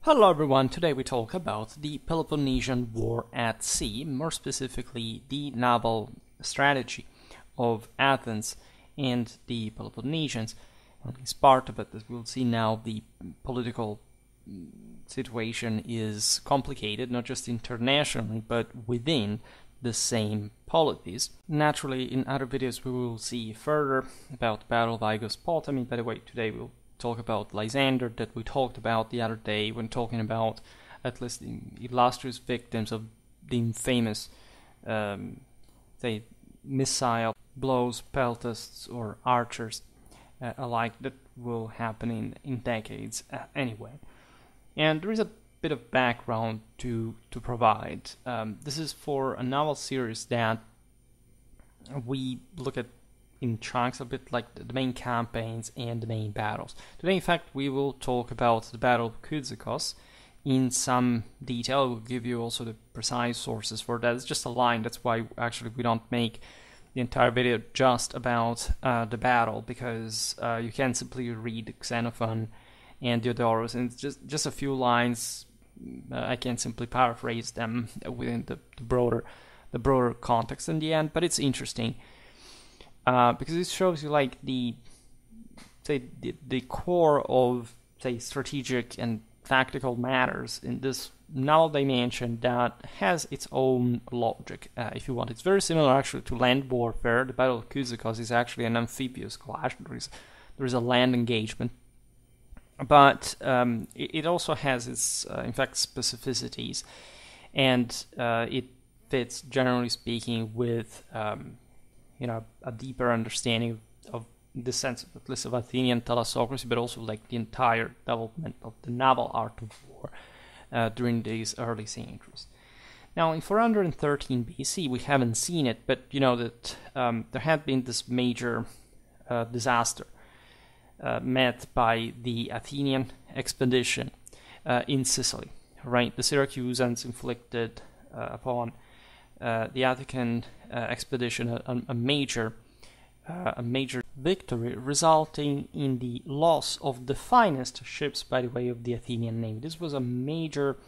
Hello everyone, today we talk about the Peloponnesian War at sea, more specifically the naval strategy of Athens and the Peloponnesians. Only Sparta, but as we'll see now, the political situation is complicated, not just internationally, but within the same polities. Naturally, in other videos we will see further about the Battle of Aegospotami. By the way, today we'll talk about Lysander that we talked about the other day when talking about at least the illustrious victims of the infamous say missile blows, peltasts or archers alike that will happen in decades anyway. And there is a bit of background to provide. This is for a novel series that we look at in chunks, a bit like the main campaigns and the main battles. Today, in fact, we will talk about the Battle of Kyzikos in some detail. We'll give you also the precise sources for that. It's just a line. That's why actually we don't make the entire video just about the battle, because you can simply read Xenophon and Diodorus, and it's just a few lines. I can simply paraphrase them within the broader context in the end, but it's interesting. Because it shows you like the core of strategic and tactical matters in this novel dimension that has its own logic, if you want. It's very similar actually to land warfare. The Battle of Kyzikos is actually an amphibious clash. There is a land engagement, but it also has its in fact specificities, and it fits, generally speaking, with a deeper understanding of the sense of, at least, of Athenian thalassocracy, but also like the entire development of the naval art of war during these early centuries. Now, in 413 BC, we haven't seen it, but you know that there had been this major disaster met by the Athenian expedition in Sicily. Right, the Syracusans inflicted upon the Attican expedition a major victory, resulting in the loss of the finest ships, by the way, of the Athenian navy. This was a major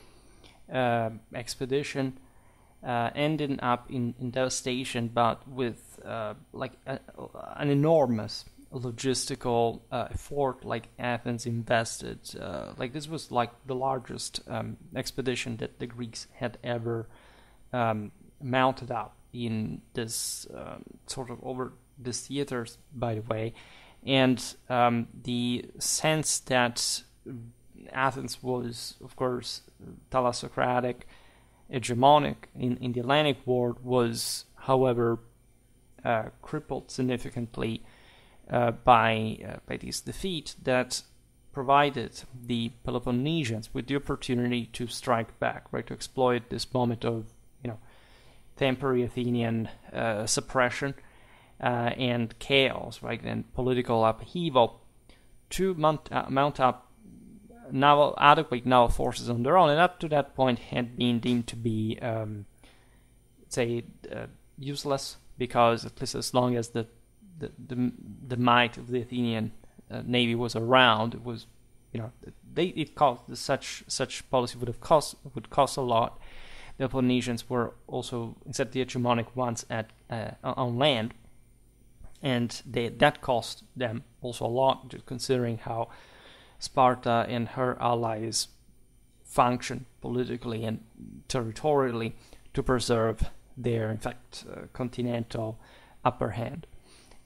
expedition, ending up in devastation, but with an enormous logistical effort, like Athens invested. This was like the largest expedition that the Greeks had ever mounted up in this sort of over these theaters, by the way, and the sense that Athens was, of course, thalassocratic, hegemonic in the Hellenic world was, however, crippled significantly by this defeat that provided the Peloponnesians with the opportunity to strike back, right, to exploit this moment of temporary Athenian suppression and chaos, right, and political upheaval, to mount up adequate naval forces on their own, and up to that point had been deemed to be, useless, because at least as long as the might of the Athenian navy was around, it was, such policy would cost a lot. The Peloponnesians were also, instead, the hegemonic ones on land, and that cost them also a lot, considering how Sparta and her allies function politically and territorially to preserve their, in fact, continental upper hand.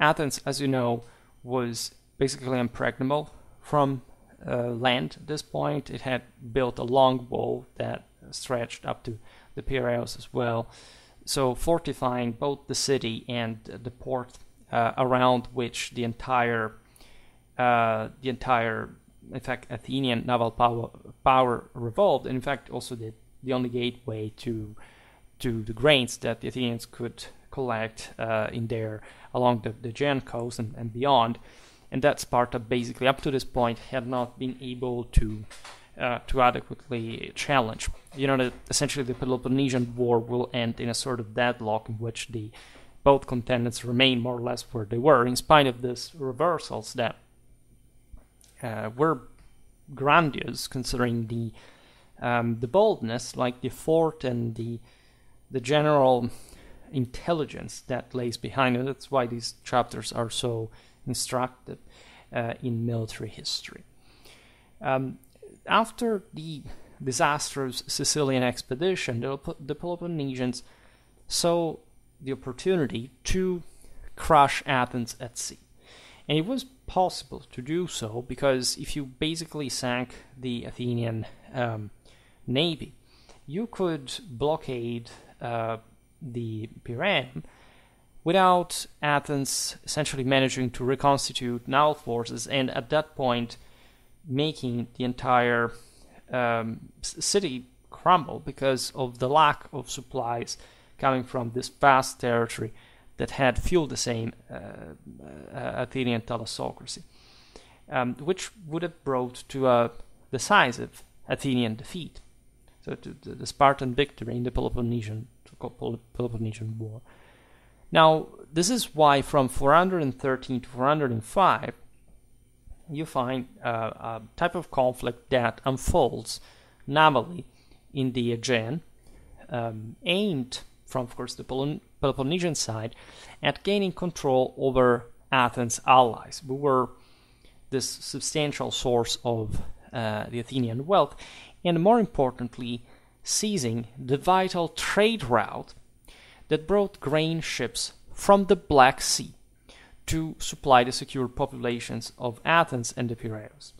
Athens, as you know, was basically impregnable from land at this point. It had built a long wall that stretched up to the Piraeus as well, so fortifying both the city and the port around which the entire in fact Athenian naval power revolved, and in fact also the only gateway to the grains that the Athenians could collect along the Aegean coast and beyond, and that Sparta basically up to this point had not been able to adequately challenge. That essentially the Peloponnesian War will end in a sort of deadlock in which both contenders remain more or less where they were, in spite of these reversals that were grandiose, considering the the boldness, like the effort and the general intelligence that lays behind it. That's why these chapters are so instructive in military history. After the disastrous Sicilian expedition, the Peloponnesians saw the opportunity to crush Athens at sea. And it was possible to do so because if you basically sank the Athenian navy, you could blockade the Piraeum without Athens essentially managing to reconstitute naval forces, and at that point making the entire city crumble because of the lack of supplies coming from this vast territory that had fueled the same Athenian thalassocracy, which would have brought to a decisive Athenian defeat, so to the Spartan victory in the Peloponnesian War. Now, this is why from 413 to 405, you find a type of conflict that unfolds navally in the Aegean, aimed from, of course, the Peloponnesian side at gaining control over Athens' allies, who were this substantial source of the Athenian wealth, and more importantly, seizing the vital trade route that brought grain ships from the Black Sea to supply the secure populations of Athens and the Piraeus.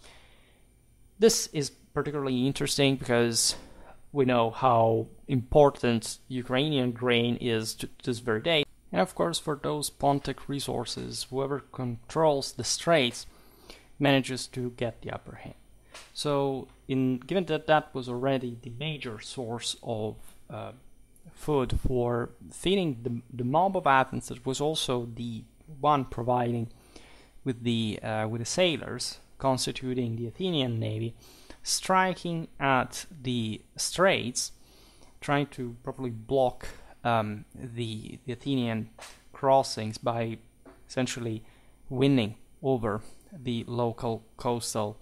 This is particularly interesting because we know how important Ukrainian grain is to this very day. And of course, for those Pontic resources, whoever controls the straits manages to get the upper hand. So, given that that was already the major source of food for feeding the mob of Athens, it was also the one providing with the sailors constituting the Athenian navy, striking at the straits, trying to properly block the Athenian crossings by essentially winning over the local coastal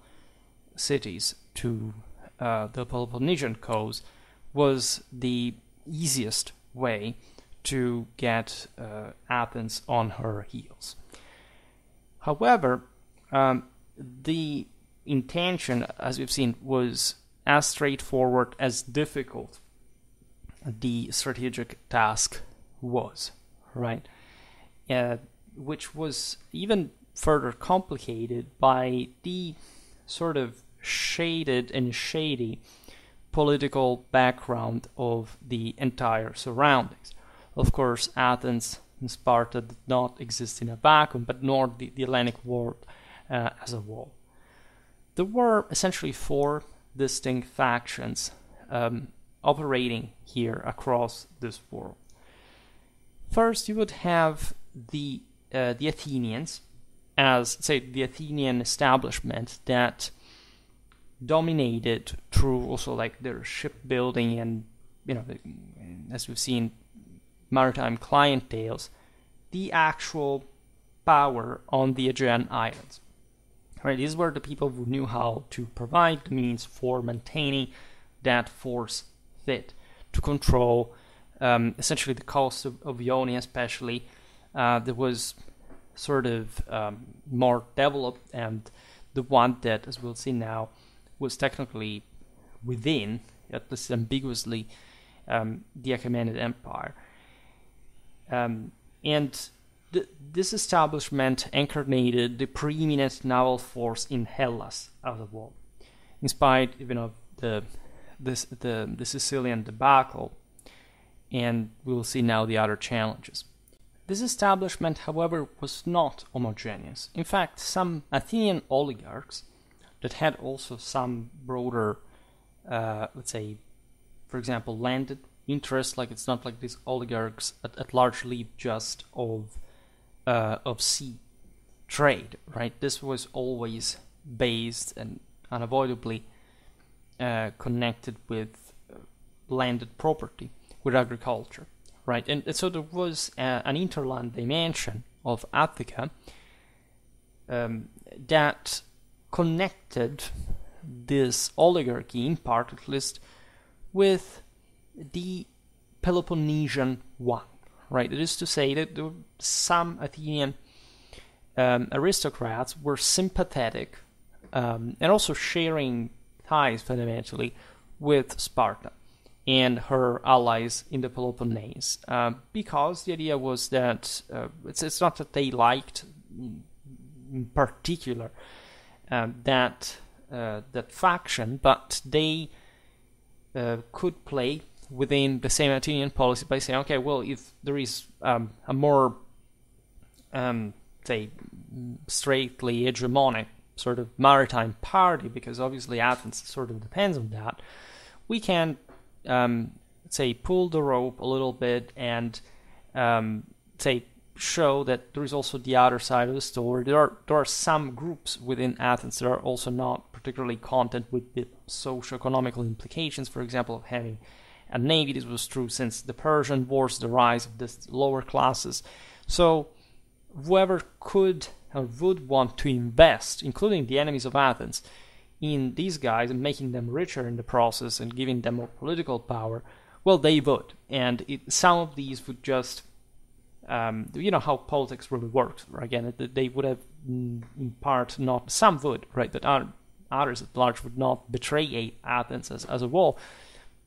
cities to the Peloponnesian coast, was the easiest way to get Athens on her heels. However, the intention, as we've seen, was as straightforward as difficult the strategic task was, right? Which was even further complicated by the sort of shaded and shady political background of the entire surroundings. Of course, Athens and Sparta did not exist in a vacuum, but nor the Hellenic world as a whole. There were essentially four distinct factions operating here across this world. First, you would have the Athenians, as, say, the Athenian establishment that dominated through also like their shipbuilding and, as we've seen, maritime clienteles, the actual power on the Aegean islands. Right, these were the people who knew how to provide the means for maintaining that force fit to control essentially the coast of Ionia, especially. That was sort of more developed, and the one that, as we'll see now, was technically within, at least ambiguously, the Achaemenid Empire. And this establishment incarnated the preeminent naval force in Hellas as a whole, in spite even of the Sicilian debacle, and we'll see now the other challenges. This establishment, however, was not homogeneous. In fact, some Athenian oligarchs that had also some broader, let's say, for example, landed interests, like it's not like these oligarchs at large live just of sea trade, right? This was always based and unavoidably connected with landed property, with agriculture, right? And so there was an interland dimension of Attica that connected this oligarchy, in part at least, with the Peloponnesian War, right? It is to say that some Athenian aristocrats were sympathetic and also sharing ties fundamentally with Sparta and her allies in the Peloponnese, because the idea was that it's not that they liked in particular that faction, but they could play within the same Athenian policy by saying, okay, well, if there is a more say straightly hegemonic sort of maritime party, because obviously Athens sort of depends on that, we can say pull the rope a little bit and say show that there is also the other side of the story. There are some groups within Athens that are also not particularly content with the socio-economical implications, for example, of having a navy. This was true since the Persian Wars, the rise of the lower classes. So whoever could or would want to invest, including the enemies of Athens, in these guys and making them richer in the process and giving them more political power, well, they would. And some of these would just, you know how politics really works. Again, they would have, in part, not, some would, right, but others at large would not betray Athens as a whole.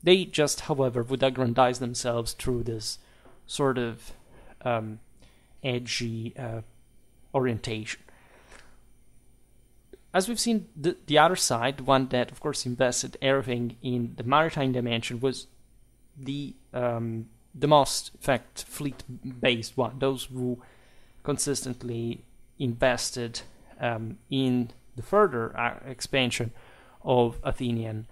They just, however, would aggrandize themselves through this sort of edgy orientation. As we've seen, the other side, the one that, of course, invested everything in the maritime dimension, was the most, in fact, fleet-based one. Those who consistently invested in the further expansion of Athenian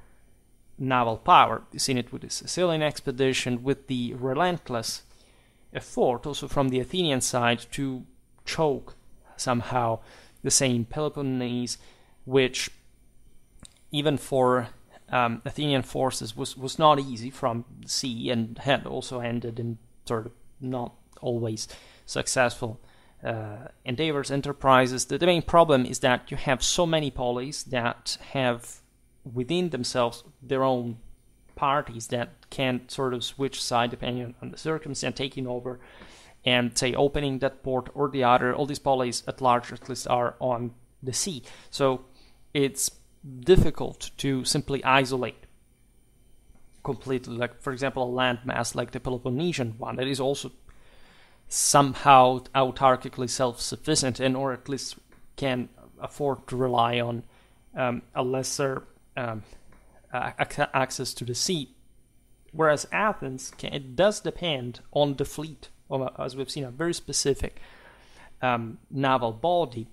naval power. You've seen it with the Sicilian expedition, with the relentless effort also from the Athenian side to choke somehow the same Peloponnese, which even for Athenian forces was not easy from sea, and had also ended in sort of not always successful enterprises. The main problem is that you have so many polis that have within themselves their own parties that can sort of switch side depending on the circumstance, taking over and, say, opening that port or the other. All these polis at large at least are on the sea. So it's difficult to simply isolate completely, like, for example, a landmass like the Peloponnesian one that is also somehow autarkically self-sufficient, and or at least can afford to rely on a lesser access to the sea. Whereas Athens, it does depend on the fleet, as we've seen, a very specific naval body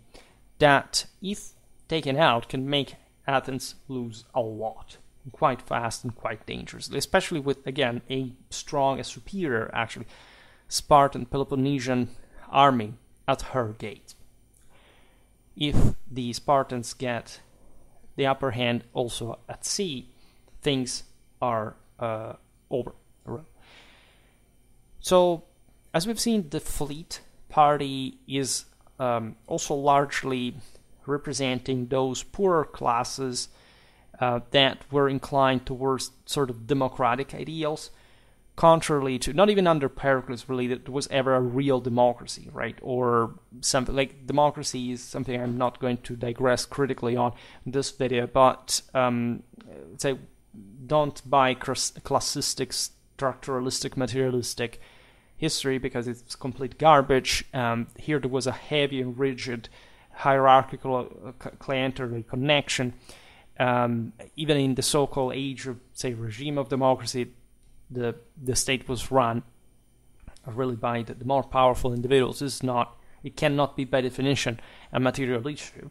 that, if taken out, can make Athens lose a lot, quite fast and quite dangerously, especially with, again, a superior, actually, Spartan Peloponnesian army at her gate. If the Spartans get the upper hand also at sea, things are over. So, as we've seen, the fleet party is also largely representing those poorer classes that were inclined towards sort of democratic ideals, contrarily to, not even under Pericles really, that there was ever a real democracy, right? Or something like democracy is something I'm not going to digress critically on in this video, but say, don't buy classistic, structuralistic, materialistic history because it's complete garbage. Here there was a heavy and rigid hierarchical clientelar connection. Even in the so-called age of, say, regime of democracy, the state was run really by the more powerful individuals. It cannot be by definition a material issue.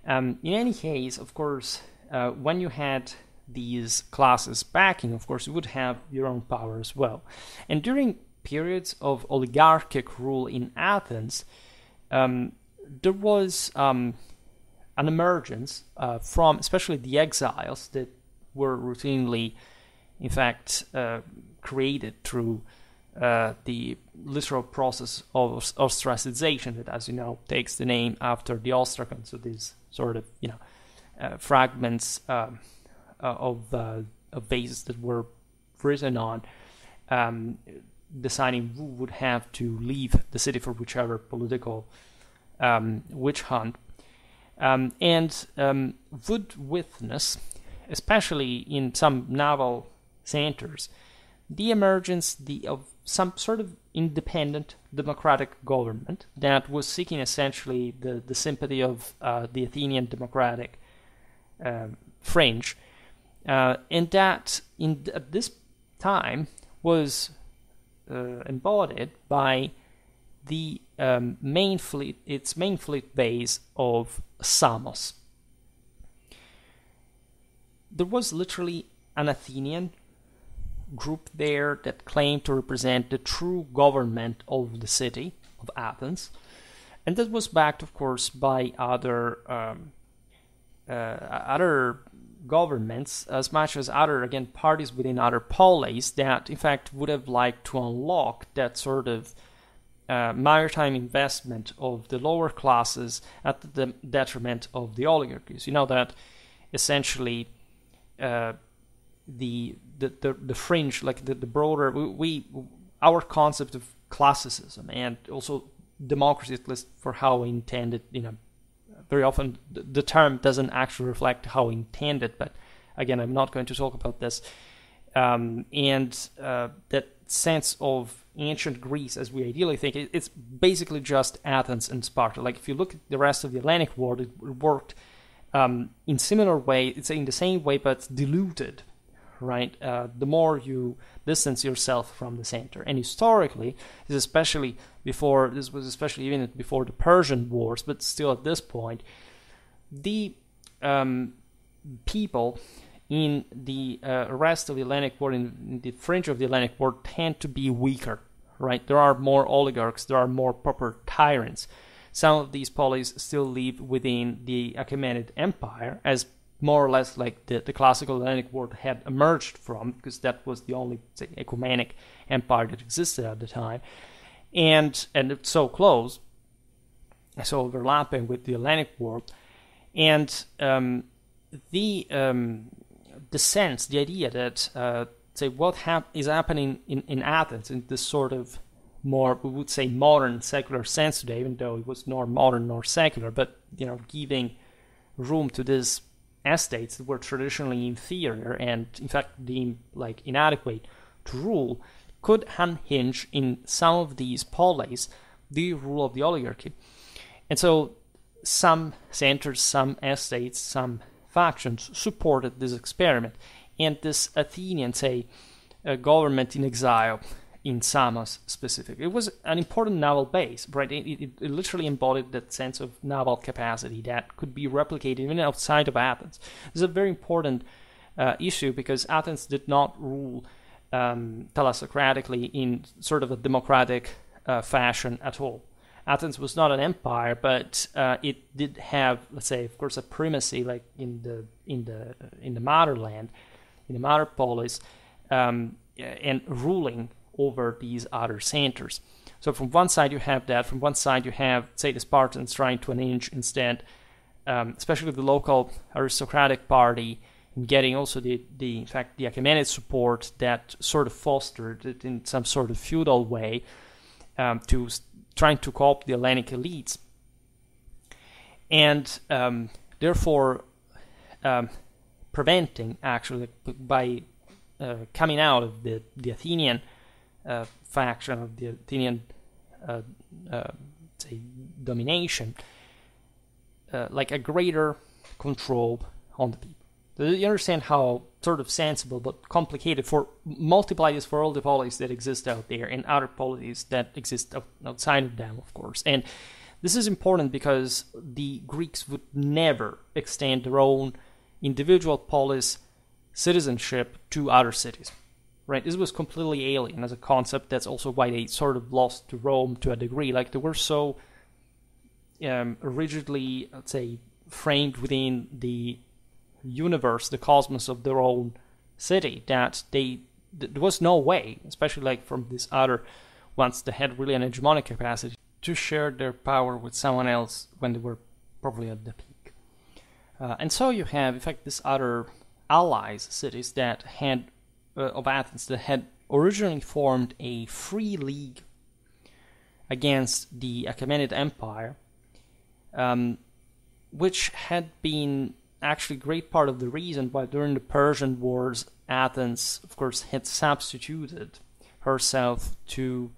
In any case, of course, when you had these classes backing, of course, you would have your own power as well. And during periods of oligarchic rule in Athens, there was an emergence from especially the exiles that were routinely, in fact, created through the literal process of ostracization that, as you know, takes the name after the ostracon. So this sort of, fragments of vases that were written on, deciding who would have to leave the city for whichever political witch hunt, and would witness, especially in some naval centers, the emergence of some sort of independent democratic government that was seeking essentially the sympathy of the Athenian democratic fringe, and that at this time was embodied by the its main fleet base of Samos. There was literally an Athenian group there that claimed to represent the true government of the city of Athens, and that was backed, of course, by other governments, as much as other, again, parties within other polis that, in fact, would have liked to unlock that sort of maritime investment of the lower classes at the detriment of the oligarchies. You know that essentially the fringe, like the broader, our concept of classicism and also democracy, at least for how intended, very often the term doesn't actually reflect how intended, but again, I'm not going to talk about this. That sense of ancient Greece, as we ideally think, it's basically just Athens and Sparta. Like, if you look at the rest of the Hellenic world, it worked in similar way, it's in the same way, but diluted, right? The more you distance yourself from the center. And historically, this was especially even before the Persian Wars, but still at this point, the people in the rest of the Hellenic world, in the fringe of the Hellenic world, tend to be weaker, right? There are more oligarchs, there are more proper tyrants. Some of these polis still live within the Achaemenid Empire, as more or less like the classical Hellenic world had emerged from, because that was the only, say, ecumenic empire that existed at the time. And it's so close, so overlapping with the Hellenic world. And the sense, the idea that, say, what is happening in Athens, in this sort of more, we would say, modern secular sense today, even though it was nor modern nor secular, but, giving room to these estates that were traditionally inferior and, in fact, deemed like inadequate to rule, could unhinge in some of these polis the rule of the oligarchy. And so some centers, some estates, some factions supported this experiment. And this Athenian, say, government in exile in Samos specifically, it was an important naval base, right? It literally embodied that sense of naval capacity that could be replicated even outside of Athens. This is a very important issue, because Athens did not rule thalassocratically in sort of a democratic fashion at all. Athens was not an empire, but it did have, let's say, of course, a primacy, like in the motherland, in the mother polis, and ruling over these other centers. So from one side you have that. From one side you have, say, the Spartans trying to unhinge instead, especially the local aristocratic party, and getting also the in fact the Achaemenid support that sort of fostered it in some sort of feudal way, to trying to co-opt the Hellenic elites, and therefore preventing, actually, by coming out of the Athenian faction, of the Athenian say, domination, like a greater control on the people. Do you understand how sort of sensible but complicated? For multiply this for all the polis that exist out there and other polis that exist outside of them, of course. And this is important because the Greeks would never extend their own individual polis citizenship to other cities, right? This was completely alien as a concept. That's also why they sort of lost to Rome to a degree. Like, they were so rigidly, let's say, framed within the universe, the cosmos of their own city, that there was no way, especially like from these other ones that had really an hegemonic capacity, to share their power with someone else when they were probably at the peak. And so you have, in fact, these other allies cities that had of Athens that had originally formed a free league against the Achaemenid Empire, which had been actually a great part of the reason why during the Persian Wars Athens, of course, had substituted herself to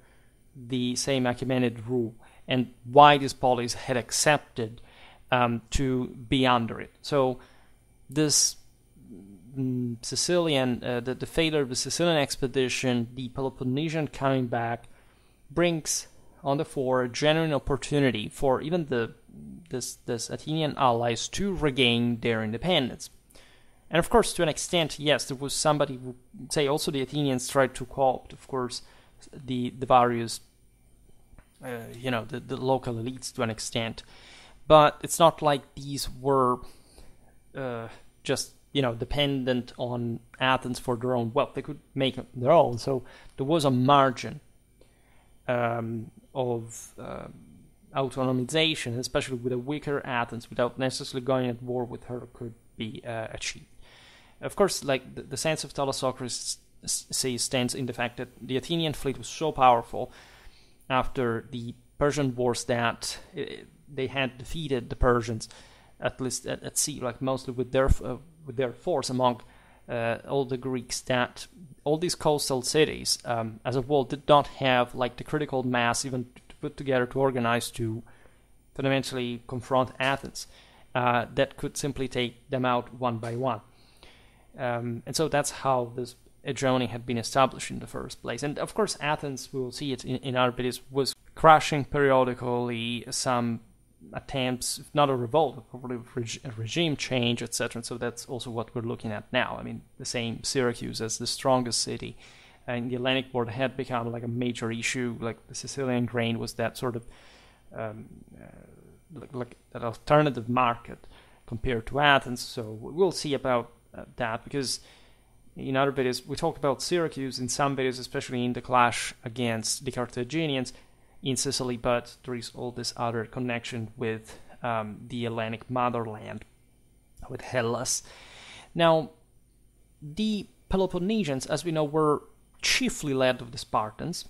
the same Achaemenid rule, and why these polis had accepted to be under it. So this Sicilian, the failure of the Sicilian expedition, the Peloponnesian coming back, brings on the fore a genuine opportunity for even this Athenian allies to regain their independence. And of course, to an extent, yes, there was somebody who, say, also the Athenians tried to co-opt, of course, the various, the local elites to an extent. But it's not like these were just, dependent on Athens for their own wealth. They could make their own. So there was a margin of autonomization, especially with a weaker Athens, without necessarily going at war with her, could be achieved. Of course, like the sense of Thalassocrates stands in the fact that the Athenian fleet was so powerful after the Persian wars that they had defeated the Persians, at least at sea, like mostly with their force among all the Greeks, that all these coastal cities as a whole did not have like the critical mass even to put together to organize to fundamentally confront Athens that could simply take them out one by one. And so that's how this hegemony had been established in the first place. And of course Athens, we will see it in our videos, was crashing periodically some attempts, if not a revolt, probably a regime change, etc. So that's also what we're looking at now. I mean, the same Syracuse as the strongest city in the Hellenic world had become like a major issue. Like the Sicilian grain was that sort of like an alternative market compared to Athens. So we'll see about that, because in other videos we talk about Syracuse in some videos, especially in the clash against the Carthaginians in Sicily, but there is all this other connection with the Hellenic motherland, with Hellas. Now, the Peloponnesians, as we know, were chiefly led of the Spartans.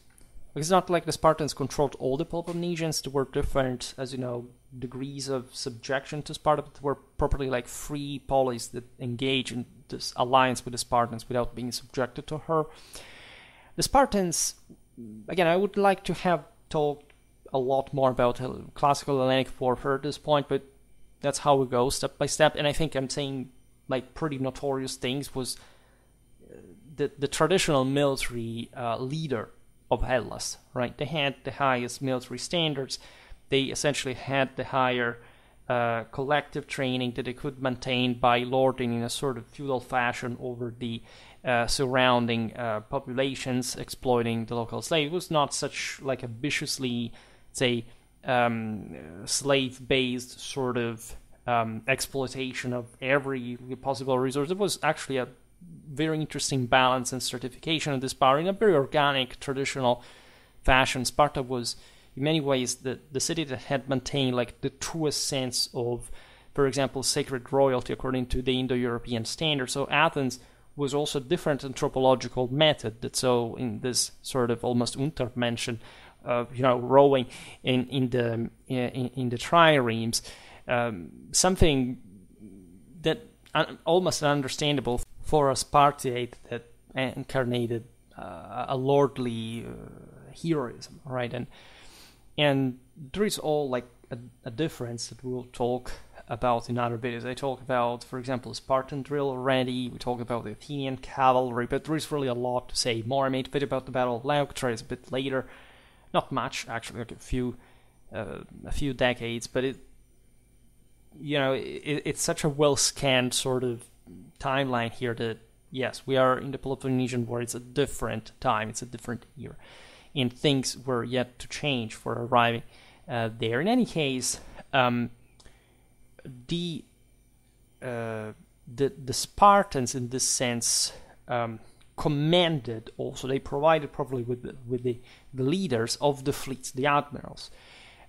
It's not like the Spartans controlled all the Peloponnesians. There were different, as you know, degrees of subjection to Sparta, but there were properly like free polis that engage in this alliance with the Spartans without being subjected to her. The Spartans, again, I would like to have talked a lot more about classical Hellenic warfare at this point, but that's how we go step by step. And I think I'm saying like pretty notorious things. Was the traditional military leader of Hellas, right? They had the highest military standards. They essentially had the higher collective training that they could maintain by lording in a sort of feudal fashion over the surrounding populations, exploiting the local slave. It was not such like a viciously, say, slave-based sort of exploitation of every possible resource. It was actually a very interesting balance and stratification of this power in a very organic, traditional fashion. Sparta was, in many ways, the city that had maintained like the truest sense of, for example, sacred royalty according to the Indo-European standard. So Athens was also a different anthropological method. That so in this sort of almost Untermenschen, rowing in the triremes, something that almost understandable for a Spartiate that incarnated a lordly heroism, right? And there is all like a difference that we'll talk about in other videos. I talk about, for example, Spartan drill already. We talk about the Athenian cavalry, but there is really a lot to say more. I made a video about the Battle of Leuctra a bit later. Not much, actually, like a few decades, but it's such a well-scanned sort of timeline here that, yes, we are in the Peloponnesian War. It's a different time. It's a different year. And things were yet to change for arriving there. In any case, the Spartans, in this sense, commanded also. They provided probably with the leaders of the fleets, the admirals,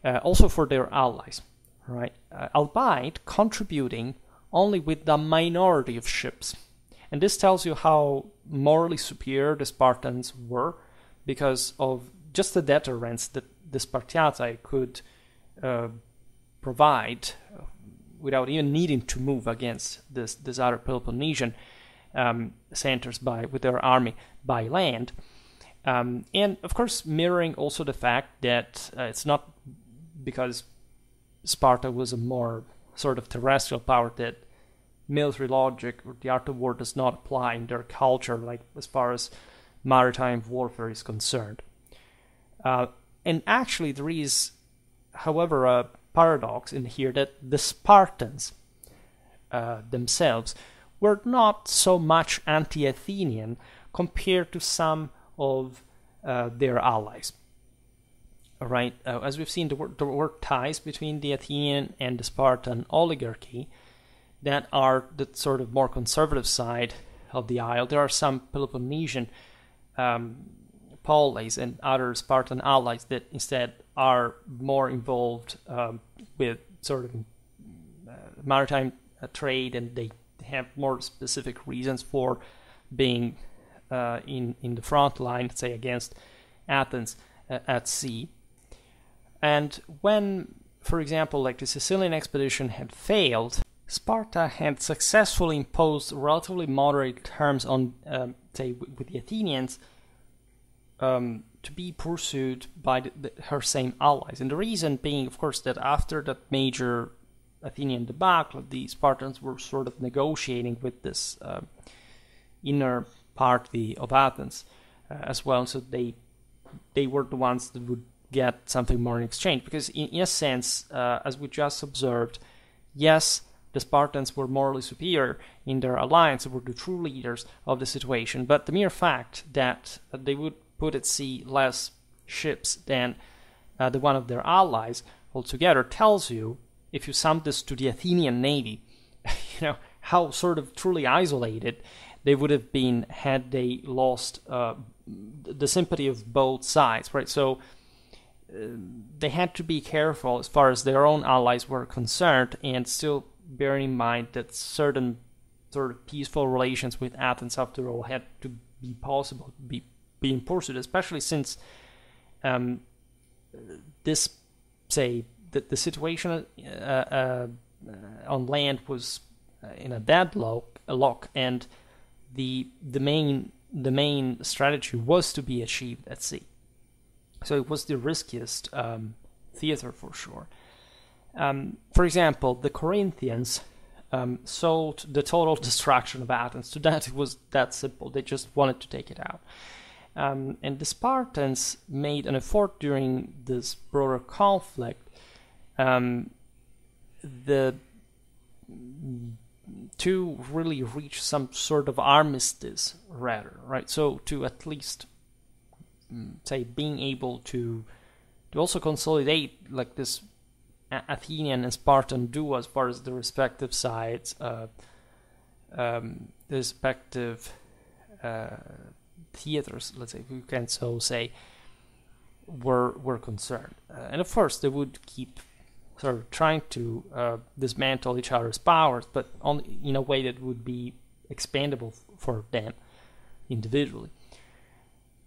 also for their allies, right? Albeit contributing only with a minority of ships. And this tells you how morally superior the Spartans were, because of just the deterrence that the Spartiatai could provide without even needing to move against this other Peloponnesian centers with their army by land. And of course, mirroring also the fact that it's not because Sparta was a more sort of terrestrial power that military logic or the art of war does not apply in their culture, like as far as maritime warfare is concerned. And actually there is, however, a paradox in here that the Spartans themselves were not so much anti-Athenian compared to some of their allies. Right? As we've seen, there were ties between the Athenian and the Spartan oligarchy that are the sort of more conservative side of the aisle. There are some Peloponnesian polis and other Spartan allies that instead are more involved with sort of maritime trade, and they have more specific reasons for being in the front line, say, against Athens at sea. And when, for example, like the Sicilian expedition had failed, Sparta had successfully imposed relatively moderate terms on, say, with the Athenians to be pursued by her same allies. And the reason being, of course, that after that major Athenian debacle, the Spartans were sort of negotiating with this inner party of Athens as well, so they were the ones that would get something more in exchange. Because in a sense, as we just observed, yes, the Spartans were morally superior in their alliance, were the true leaders of the situation, but the mere fact that they would put at sea less ships than the one of their allies altogether tells you, if you sum this to the Athenian navy, how sort of truly isolated they would have been had they lost the sympathy of both sides, right? So they had to be careful as far as their own allies were concerned, and still bearing in mind that certain sort of peaceful relations with Athens, after all, had to be possible, being pursued, especially since this, say, the situation on land was in a deadlock, and the main strategy was to be achieved at sea. So it was the riskiest theater for sure. For example, the Corinthians sought the total destruction of Athens. To that, it was that simple. They just wanted to take it out. And the Spartans made an effort during this broader conflict to really reach some sort of armistice, rather, right? So to at least, say, being able to also consolidate like this Athenian and Spartan duo as far as the respective sides, the respective theaters, let's say, if we can so say, were concerned. And of course, they would keep sort of trying to dismantle each other's powers, but only in a way that would be expandable for them individually.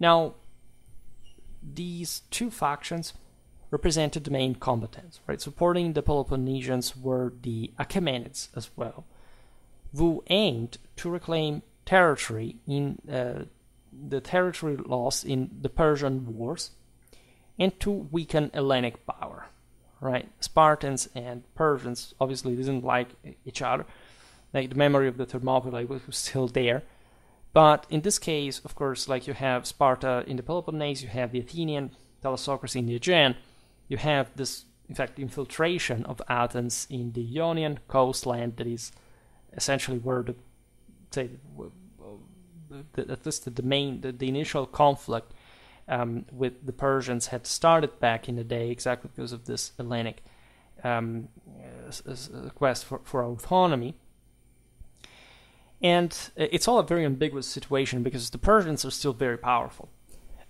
Now, these two factions represented the main combatants, right? Supporting the Peloponnesians were the Achaemenids as well, who aimed to reclaim territory in the territory lost in the Persian Wars, and to weaken Hellenic power, right? Spartans and Persians obviously didn't like each other. Like, the memory of the Thermopylae was still there. But in this case, of course, like, you have Sparta in the Peloponnese, you have the Athenian thalassocracy in the Aegean, you have this, in fact, infiltration of Athens in the Ionian coastland that is essentially where at least the initial conflict with the Persians had started back in the day, exactly because of this Hellenic quest for autonomy. And it's all a very ambiguous situation because the Persians are still very powerful.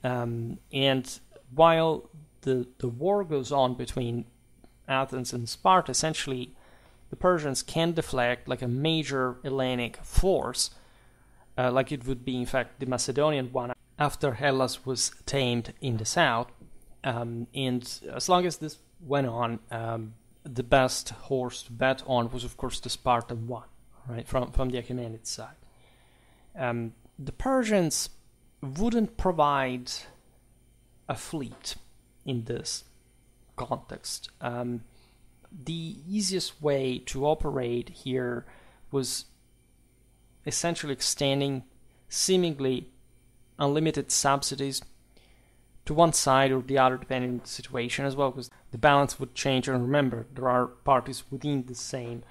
And while the war goes on between Athens and Sparta, essentially the Persians can deflect like a major Hellenic force, like it would be in fact the Macedonian one after Hellas was tamed in the south. And as long as this went on, the best horse to bet on was of course the Spartan one, right, from the Achaemenid side. The Persians wouldn't provide a fleet in this context. The easiest way to operate here was essentially extending seemingly unlimited subsidies to one side or the other depending on the situation as well, because the balance would change. And remember, there are parties within the same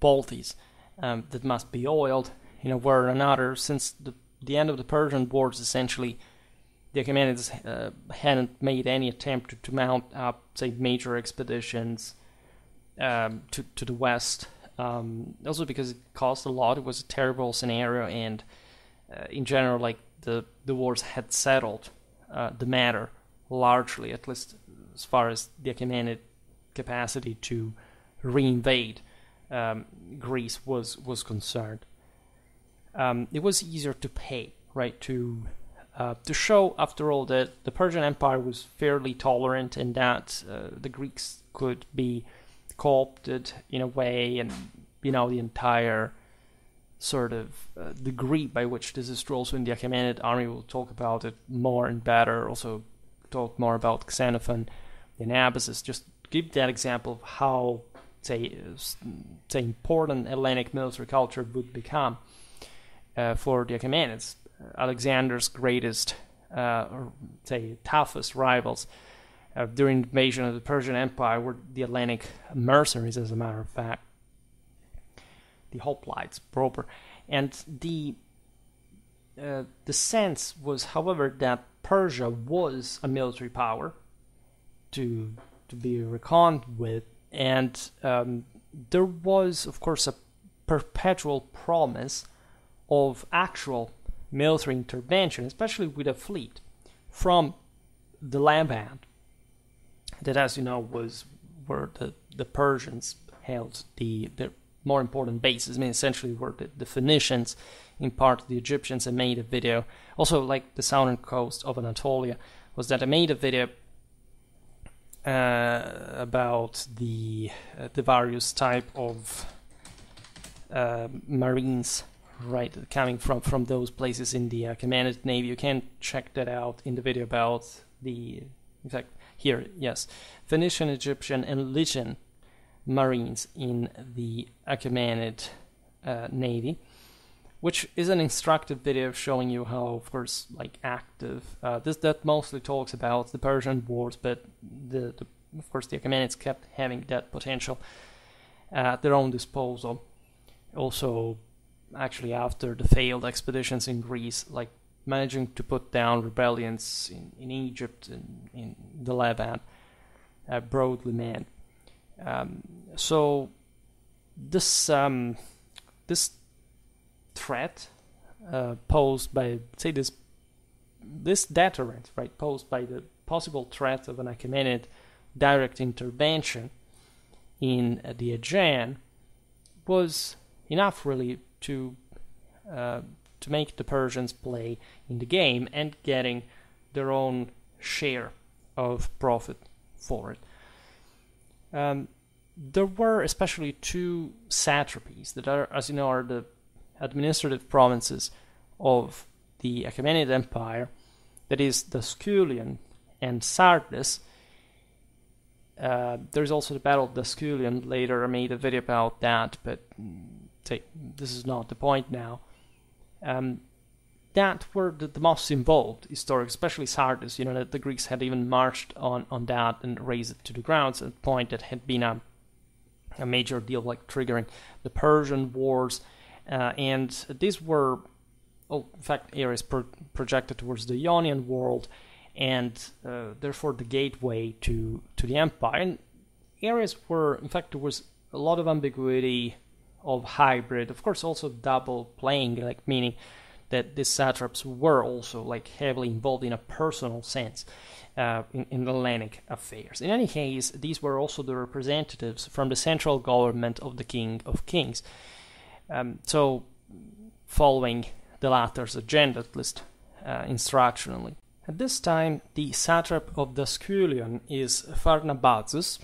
polities that must be oiled in a way or another. Since the end of the Persian Wars, essentially the Achaemenids hadn't made any attempt to mount up, say, major expeditions to the west, also because it cost a lot. It was a terrible scenario, and in general, like the wars had settled the matter largely, at least as far as the Achaemenid capacity to reinvade Greece was concerned. It was easier to pay, right, to show, after all, that the Persian Empire was fairly tolerant and that the Greeks could be co-opted in a way, and the entire sort of degree by which this is true also in the Achaemenid army. We'll talk about it more and better, also talk more about Xenophon and Abyssus, just give that example of how, say important Hellenic military culture would become for the Achaemenids. Alexander's greatest, toughest rivals during the invasion of the Persian Empire were the Hellenic mercenaries, as a matter of fact, the hoplites proper. And the sense was, however, that Persia was a military power to be reckoned with, and there was, of course, a perpetual promise of actual military intervention, especially with a fleet from the Levant, that, as you know, was where the Persians held the more important bases. I mean, essentially were the Phoenicians, in part the Egyptians. I made a video, also like the southern coast of Anatolia, was that I made a video about the various type of marines, right, coming from those places in the Achaemenid Navy. You can check that out in the video about in fact, here, yes, Phoenician, Egyptian, and Lycian marines in the Achaemenid Navy, which is an instructive video showing you how, of course, like active, that mostly talks about the Persian Wars, but of course the Achaemenids kept having that potential at their own disposal. Also, actually, after the failed expeditions in Greece, like managing to put down rebellions in Egypt and in the Levant, broadly meant. So this threat posed by, say, this deterrent, right, posed by the possible threat of an Achaemenid direct intervention in the Aegean was enough, really, to make the Persians play in the game and getting their own share of profit for it. There were especially two satrapies that are, as you know, are the administrative provinces of the Achaemenid Empire, that is the Sculion and Sardis. There's also the Battle of the Sculion. Later I made a video about that, but this is not the point now. That were the most involved historically, especially Sardis. That the Greeks had even marched on that and razed it to the ground. So at the point that had been a major deal, like triggering the Persian Wars, and these were, in fact, areas projected towards the Ionian world, and therefore the gateway to the empire. And areas where, in fact, there was a lot of ambiguity, of hybrid, of course, also double playing, like meaning that these satraps were also like heavily involved in a personal sense in Hellenic affairs. In any case, these were also the representatives from the central government of the King of Kings. So, following the latter's agenda, at least instructionally. At this time, the satrap of Daskylion is Pharnabazus,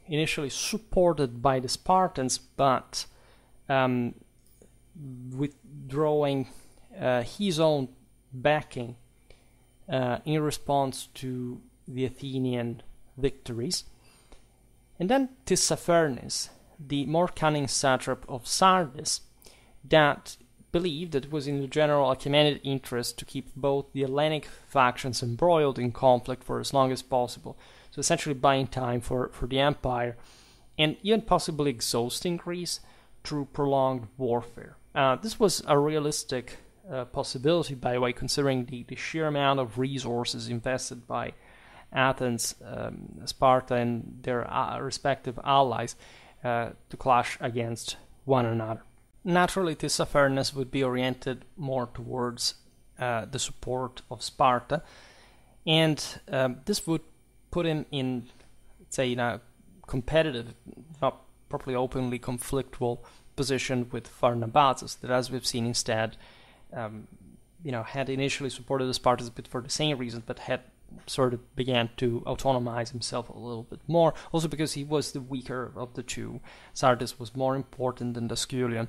initially supported by the Spartans, but withdrawing his own backing in response to the Athenian victories. And then Tissaphernes, the more cunning satrap of Sardis, that believed that it was in the general Achaemenid interest to keep both the Hellenic factions embroiled in conflict for as long as possible, so essentially buying time for the empire, and even possibly exhausting Greece through prolonged warfare. This was a realistic possibility, by the way, considering the sheer amount of resources invested by Athens, Sparta, and their respective allies to clash against one another. Naturally, Tissaphernes would be oriented more towards the support of Sparta, and this would put him in, say, in a competitive, not properly openly conflictual position with Pharnabazus, that, as we've seen, instead, had initially supported the Spartans a bit for the same reasons, but had sort of began to autonomize himself a little bit more, also because he was the weaker of the two. Sardis was more important than Daskylion,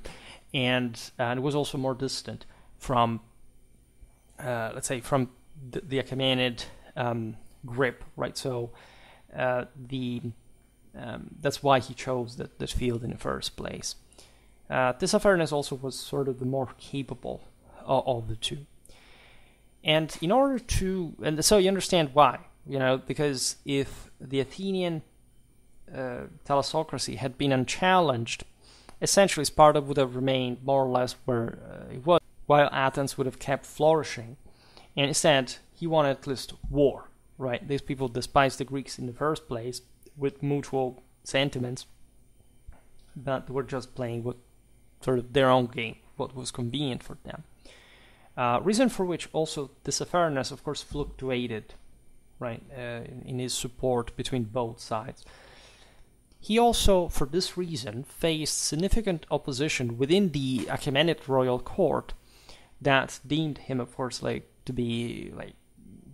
and was also more distant from, let's say, from the Achaemenid grip, right? So that's why he chose that field in the first place. Tissaphernes also was sort of the more capable of the two. And in order to, and so you understand why, because if the Athenian thalassocracy had been unchallenged, essentially Sparta would have remained more or less where it was, while Athens would have kept flourishing. And instead, he wanted at least war, right? These people despised the Greeks in the first place with mutual sentiments, but were just playing with sort of their own game, what was convenient for them. Reason for which also Tissaphernes, of course, fluctuated, right, in his support between both sides. He also, for this reason, faced significant opposition within the Achaemenid royal court that deemed him, of course, to be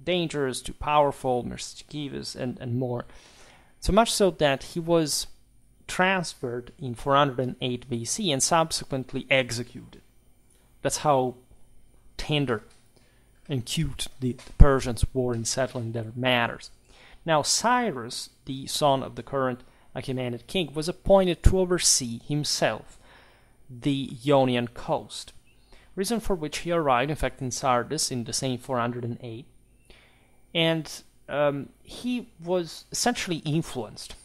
dangerous, too powerful, mischievous, and more. So much so that he was transferred in 408 BC and subsequently executed. That's how tender and cute the Persians were in settling their matters. Now Cyrus, the son of the current Achaemenid king, was appointed to oversee himself the Ionian coast, reason for which he arrived, in fact, in Sardis in the same 408, and he was essentially influenced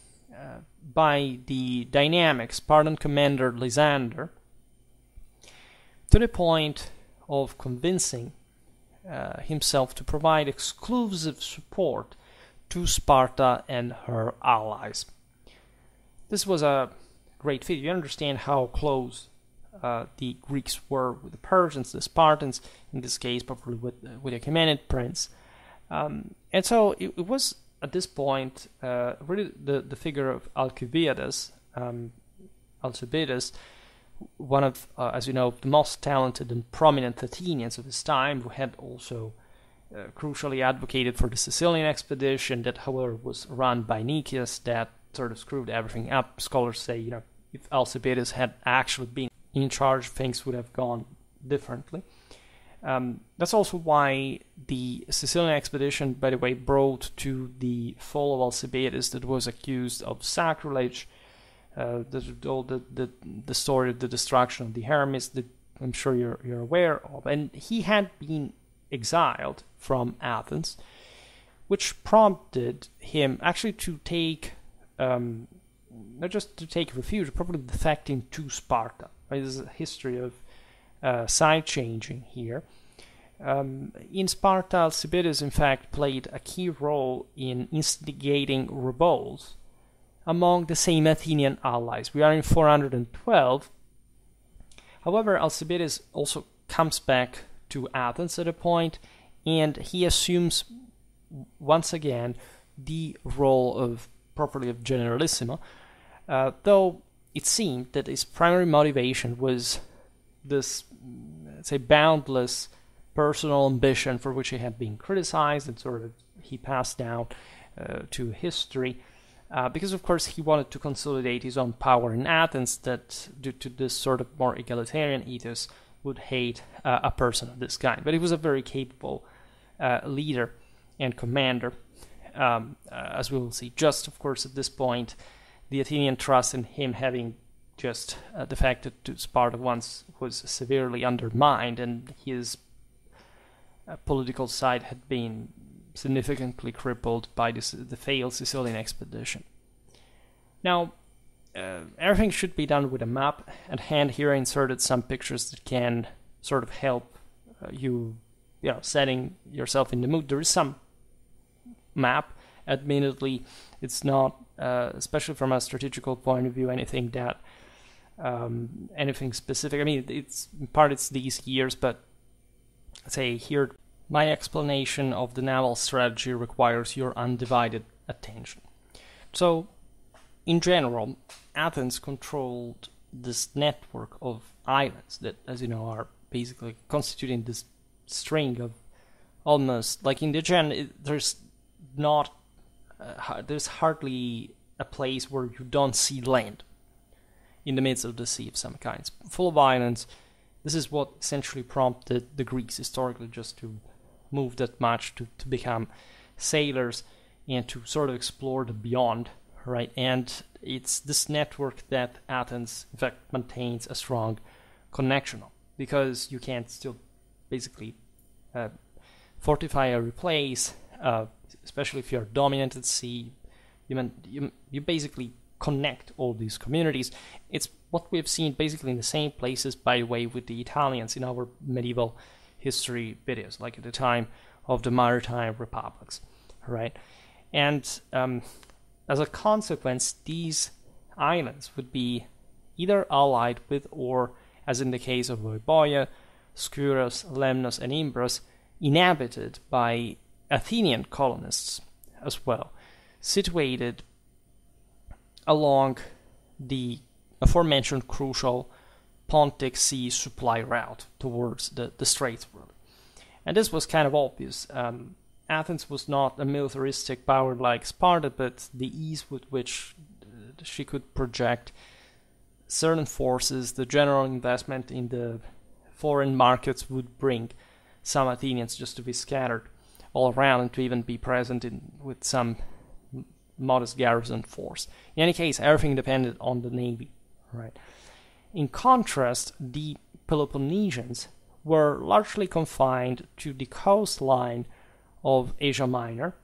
by the dynamic Spartan commander Lysander, to the point of convincing himself to provide exclusive support to Sparta and her allies. This was a great feat. You understand how close the Greeks were with the Persians, the Spartans, in this case, probably with the Achaemenid prince. And so it was, at this point, really the figure of Alcibiades, one of, as you know, the most talented and prominent Athenians of his time, who had also crucially advocated for the Sicilian expedition that, however, was run by Nicias, that sort of screwed everything up. Scholars say, if Alcibiades had actually been in charge, things would have gone differently. That's also why the Sicilian expedition, by the way, brought to the fall of Alcibiades that was accused of sacrilege, the story of the destruction of the Hermes that I'm sure you're aware of. And he had been exiled from Athens, which prompted him actually to take, not just to take refuge, probably defecting to Sparta. Right? There's a history of side-changing here. In Sparta, Alcibiades, in fact, played a key role in instigating revolts among the same Athenian allies. We are in 412. However, Alcibiades also comes back to Athens at a point, and he assumes once again the role of properly of generalissimo, though it seemed that his primary motivation was this, let's say, boundless personal ambition for which he had been criticized and sort of he passed down to history, because of course he wanted to consolidate his own power in Athens that, due to this sort of more egalitarian ethos, would hate a person of this kind. But he was a very capable leader and commander, as we will see. Just, of course, at this point, the Athenian trust in him having just defected to Sparta once was severely undermined, and his political side had been significantly crippled by the failed Sicilian expedition. Now, everything should be done with a map at hand. Here I inserted some pictures that can sort of help you know, setting yourself in the mood. There is some map. Admittedly, it's not, especially from a strategical point of view, anything that anything specific. I mean, it's in part it's these years, but say here, my explanation of the naval strategy requires your undivided attention. So, in general, Athens controlled this network of islands that, as you know, are basically constituting this string of almost, like in the Aegean, there's hardly a place where you don't see land in the midst of the sea of some kind. It's full of islands. This is what essentially prompted the Greeks historically just to move that much, to become sailors and to sort of explore the beyond, right? And it's this network that Athens, in fact, maintains a strong connection on, because you can't still basically fortify or replace, especially if you're dominant at sea. You basically connect all these communities. It's what we've seen basically in the same places, by the way, with the Italians in our medieval history videos, like at the time of the maritime republics, right? And as a consequence, these islands would be either allied with, or, as in the case of Euboea, Skyros, Lemnos, and Imbros, inhabited by Athenian colonists as well, situated along the aforementioned crucial Pontic Sea supply route towards the Straits world. And this was kind of obvious. Athens was not a militaristic power like Sparta, but the ease with which she could project certain forces, the general investment in the foreign markets would bring some Athenians just to be scattered all around and to even be present with some modest garrison force. In any case, everything depended on the navy, right? In contrast, the Peloponnesians were largely confined to the coastline of Asia Minor.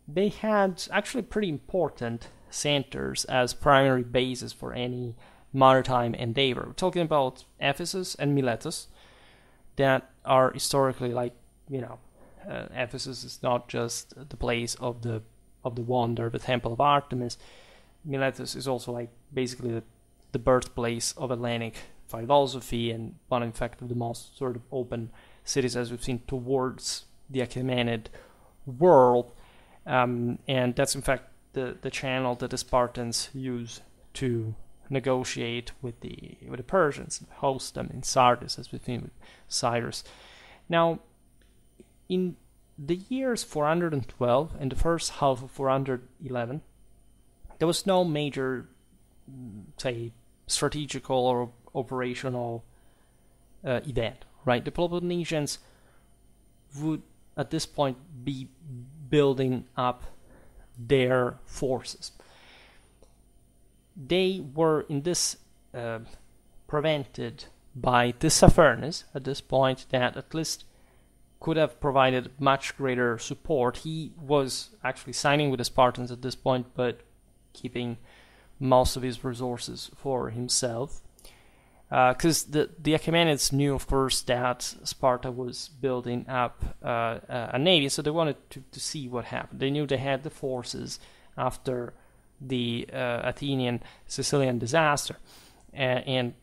They had actually pretty important centers as primary bases for any maritime endeavor. We're talking about Ephesus and Miletus, that are historically, like, you know, Ephesus is not just the place of the wonder, the temple of Artemis. Miletus is also like basically the birthplace of Hellenic philosophy, and one, in fact, of the most sort of open cities, as we've seen, towards the Achaemenid world. And that's, in fact, the channel that the Spartans use to negotiate with the Persians, host them in Sardis, as we've seen with Cyrus. Now, in the years 412 and the first half of 411, there was no major, say, strategical or operational event, right? The Peloponnesians would, at this point, be building up their forces. They were, in this, prevented by Tissaphernes, at this point, that at least could have provided much greater support. He was actually signing with the Spartans at this point, but keeping most of his resources for himself. Because the Achaemenids knew, of course, that Sparta was building up a navy, so they wanted to see what happened. They knew they had the forces after the Athenian Sicilian disaster, and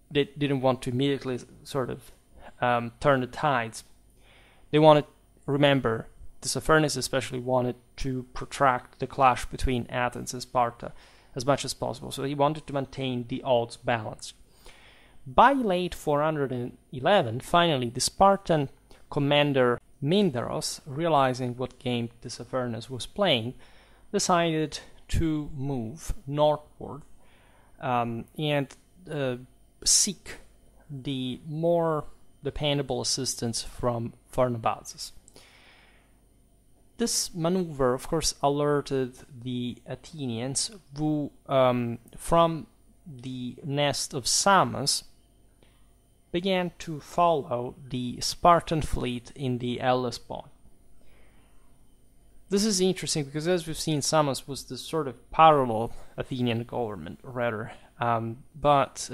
they didn't want to immediately sort of turn the tides. They wanted, remember, Tissaphernes especially wanted to protract the clash between Athens and Sparta as much as possible, so he wanted to maintain the odds balanced. By late 411, finally, the Spartan commander Mindaros, realizing what game Tissaphernes was playing, decided to move northward and seek the more dependable assistance from Pharnabazus. This maneuver, of course, alerted the Athenians, who, from the nest of Samos, began to follow the Spartan fleet in the Hellespont. This is interesting because, as we've seen, Samos was the sort of parallel Athenian government, rather, but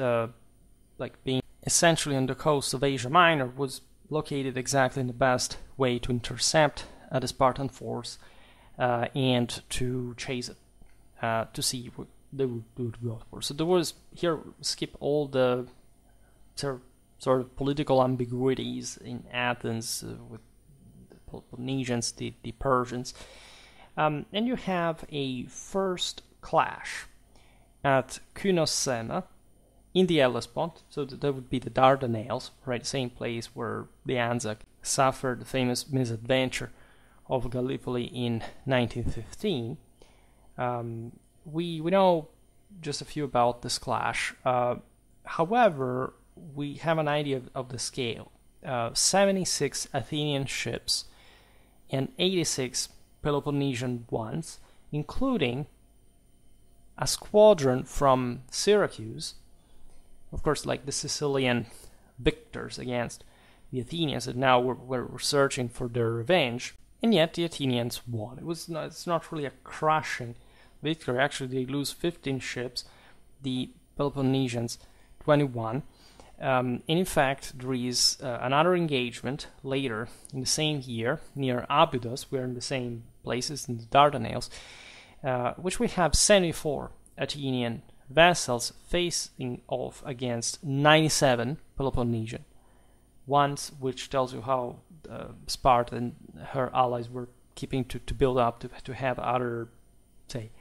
being essentially on the coast of Asia Minor, was located exactly in the best way to intercept the Spartan force and to chase it, to see what they would do to go for. So there was, here, skip all the sort of political ambiguities in Athens with the Peloponnesians, the Persians, and you have a first clash at Kynosena in the Hellespont, so that would be the Dardanelles, right, the same place where the Anzac suffered the famous misadventure of Gallipoli in 1915. We know just a few about this clash. However, we have an idea of the scale. 76 Athenian ships and 86 Peloponnesian ones, including a squadron from Syracuse, of course, like the Sicilian victors against the Athenians that now were searching for their revenge, and yet the Athenians won. It's not really a crushing victory. Actually, they lose 15 ships, the Peloponnesians 21. And in fact, there is another engagement later in the same year near Abydos. We're in the same places in the Dardanelles, which we have 74 Athenian vessels facing off against 97 Peloponnesian ones, which tells you how Sparta and her allies were keeping to build up to have other, say,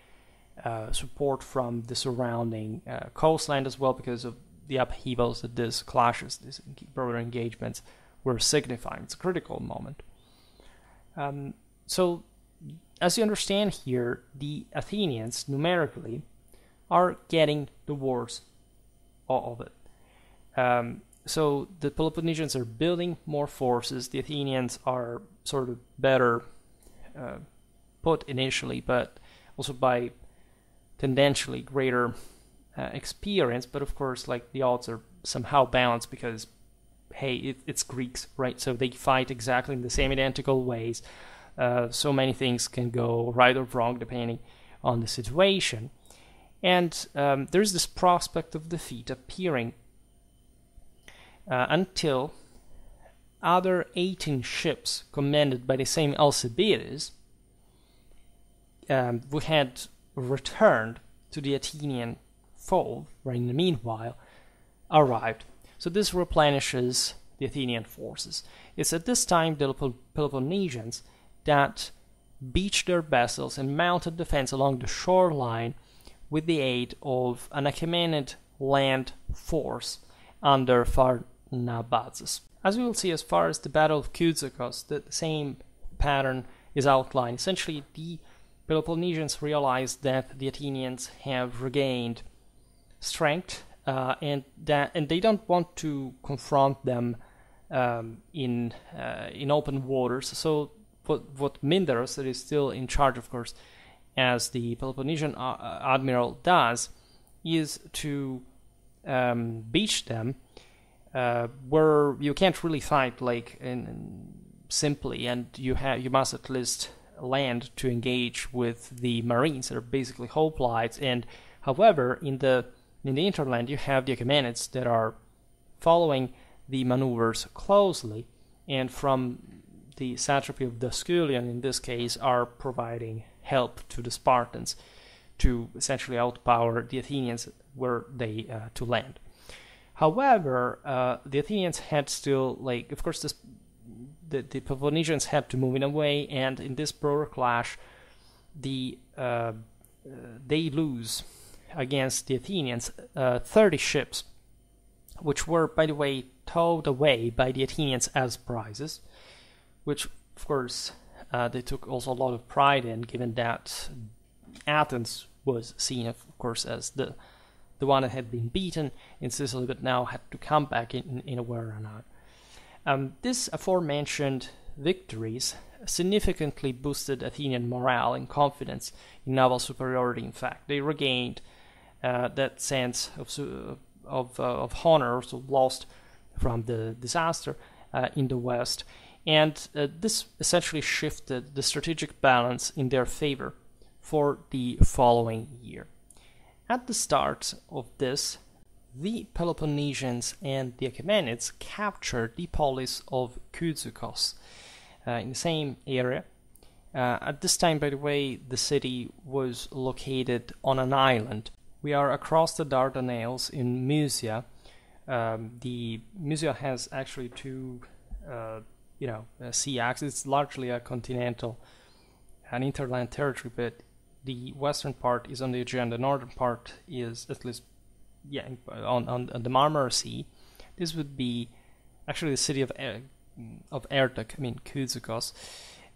support from the surrounding coastline as well, because of the upheavals that these clashes, these border engagements were signifying. It's a critical moment. So, as you understand here, the Athenians, numerically, are getting the worst of it. So the Peloponnesians are building more forces. The Athenians are sort of better put initially, but also by tendentially greater experience. But of course, like, the odds are somehow balanced because, hey, it's Greeks, right? So they fight exactly in the same identical ways. So many things can go right or wrong depending on the situation. And there's this prospect of defeat appearing until other 18 ships commanded by the same Alcibiades, who had returned to the Athenian fold, right, in the meanwhile, arrived. So this replenishes the Athenian forces. It's at this time the Peloponnesians that beached their vessels and mounted defense along the shoreline with the aid of an Achaemenid land force under Pharnabazus. As we will see, as far as the Battle of Kyzikos, the same pattern is outlined. Essentially, the Peloponnesians realize that the Athenians have regained strength, and they don't want to confront them in open waters. So what Mindaros, that is still in charge, of course, as the Peloponnesian admiral, does is to beach them where you can't really fight simply, and you must at least land to engage with the marines that are basically hoplites. And however, in the interland, you have the Achaemenids that are following the maneuvers closely, and from the satrapy of Daskylion, in this case, are providing help to the Spartans to essentially outpower the Athenians were they to land. However, the Athenians had still, like, of course, the Peloponnesians had to move in a way, and in this border clash, they lose against the Athenians 30 ships, which were, by the way, towed away by the Athenians as prizes, which, of course, they took also a lot of pride in, given that Athens was seen, of course, as the one that had been beaten in Sicily, but now had to come back in a war or not. This aforementioned victories significantly boosted Athenian morale and confidence in naval superiority. In fact, they regained that sense of honor, also lost from the disaster in the West, and this essentially shifted the strategic balance in their favor for the following year. At the start of this, the Peloponnesians and the Achaemenids captured the polis of Kyzikos in the same area. At this time, by the way, the city was located on an island. We are across the Dardanelles in Mysia. The Mysia has actually two, sea axes. It's largely a continental, an interland territory, but the western part is on the Aegean, the northern part is at least, on the Marmara Sea. This would be actually the city of Erdek, Kyzikos,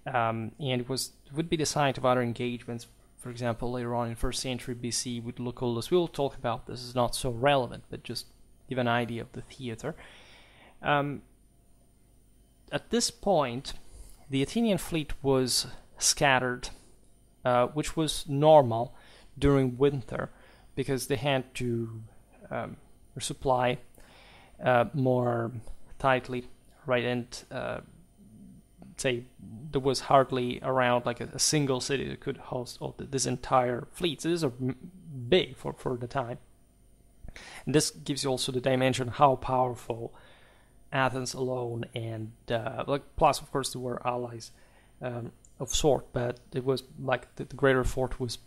and it would be the site of other engagements. For example, later on in 1st century BC with Lucullus. We'll talk about this. It's not so relevant, but just give an idea of the theater. At this point, the Athenian fleet was scattered, which was normal during winter, because they had to resupply more tightly, right? And say there was hardly around like a single city that could host all this entire fleet. So these are big for the time. And this gives you also the dimension how powerful Athens alone, and plus of course there were allies of sort, but it was like the greater effort was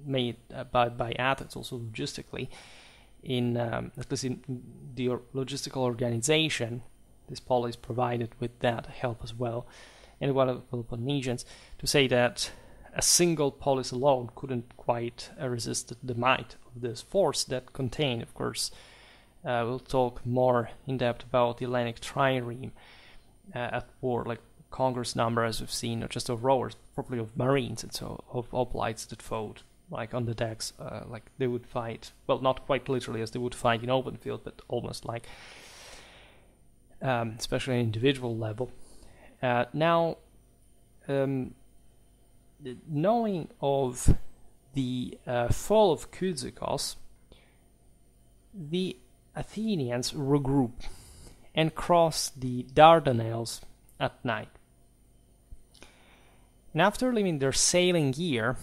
made by Athens also logistically in at least in the logistical organization. This polis provided with that help as well, and one of the Peloponnesians to say that a single polis alone couldn't quite resist the might of this force that contained, of course, we'll talk more in depth about the Hellenic trireme at war, like conquerors number, as we've seen, not just of rowers, probably of marines, and so of hoplites that fought like on the decks, like they would fight, well, not quite literally as they would fight in open field, but almost like, especially at an individual level. Now, knowing of the fall of Kyzikos, the Athenians regroup and cross the Dardanelles at night. And after leaving their sailing gear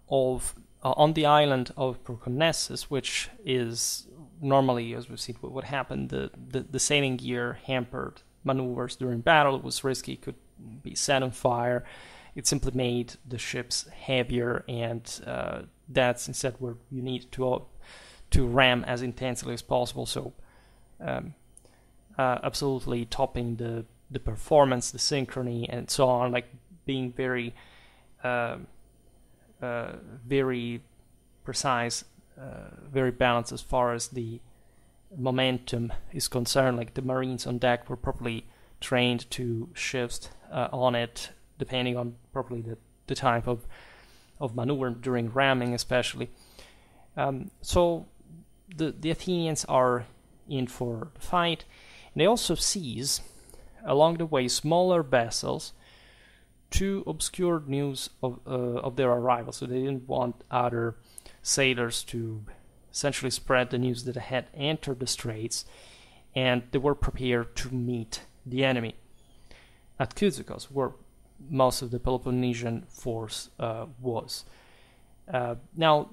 on the island of Peloponnesius, which is normally, as we've seen, what happened, the sailing gear hampered maneuvers during battle. It was risky, could be set on fire. It simply made the ships heavier, and that's instead where you need to ram as intensely as possible. So absolutely topping the performance, the synchrony, and so on, like being very very precise, very balanced as far as the momentum is concerned. Like the Marines on deck were properly trained to shift on it, depending on probably the type of maneuver during ramming, especially. So the Athenians are in for the fight, and they also seize along the way smaller vessels to obscure news of their arrival. So they didn't want other sailors to essentially spread the news that they had entered the straits, and they were prepared to meet the enemy at Kyzikos, where most of the Peloponnesian force was. Now,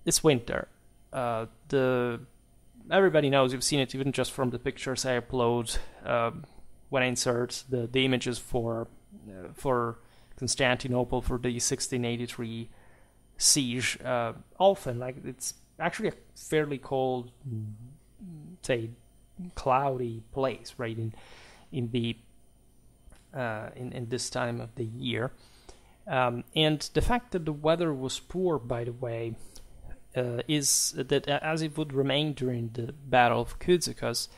it's winter. Everybody knows, you've seen it even just from the pictures I upload when I insert the images for Constantinople for the 1683 siege. Often, like, it's actually a fairly cold say, cloudy place, right, in the in this time of the year. And the fact that the weather was poor, by the way, is that as it would remain during the Battle of Kyzikos,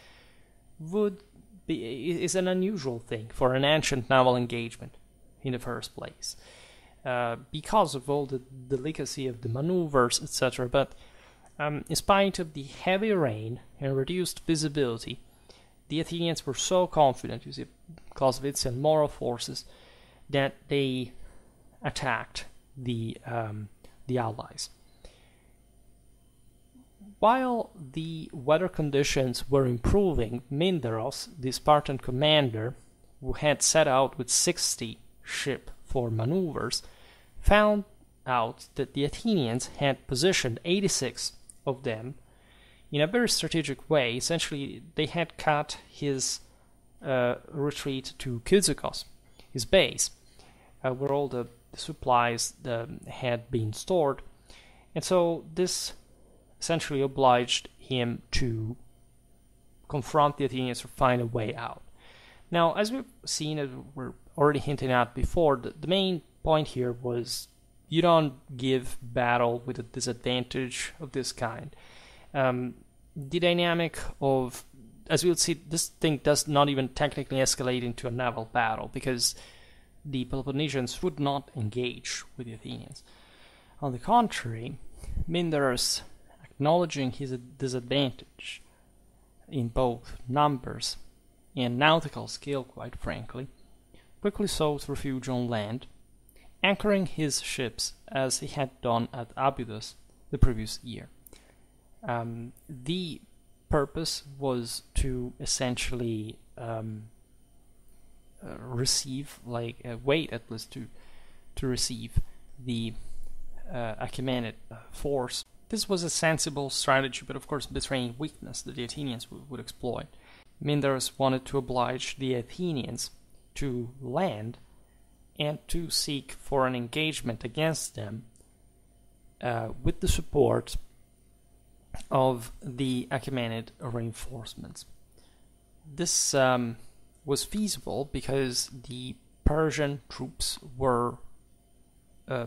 is an unusual thing for an ancient naval engagement in the first place, because of all the delicacy of the maneuvers, etc. But in spite of the heavy rain and reduced visibility, the Athenians were so confident, you see, Clausewitz and moral forces, that they attacked the Allies. While the weather conditions were improving, Mindaros, the Spartan commander, who had set out with 60 ships for maneuvers, found out that the Athenians had positioned 86 of them in a very strategic way. Essentially, they had cut his retreat to Kyzikos, his base, where all the supplies had been stored. And so this essentially obliged him to confront the Athenians or find a way out. Now, as we've seen, as we're already hinting at before, the main point here was you don't give battle with a disadvantage of this kind. The dynamic of, as we'll see, this thing does not even technically escalate into a naval battle, because the Peloponnesians would not engage with the Athenians. On the contrary, Mindarus, acknowledging his disadvantage in both numbers and nautical skill, quite frankly, quickly sought refuge on land, anchoring his ships as he had done at Abydos the previous year. The purpose was to essentially wait at least to receive the Achaemenid force. This was a sensible strategy, but of course betraying weakness that the Athenians would exploit. Mindarus wanted to oblige the Athenians to land and to seek for an engagement against them with the support of the Achaemenid reinforcements. This was feasible because the Persian troops were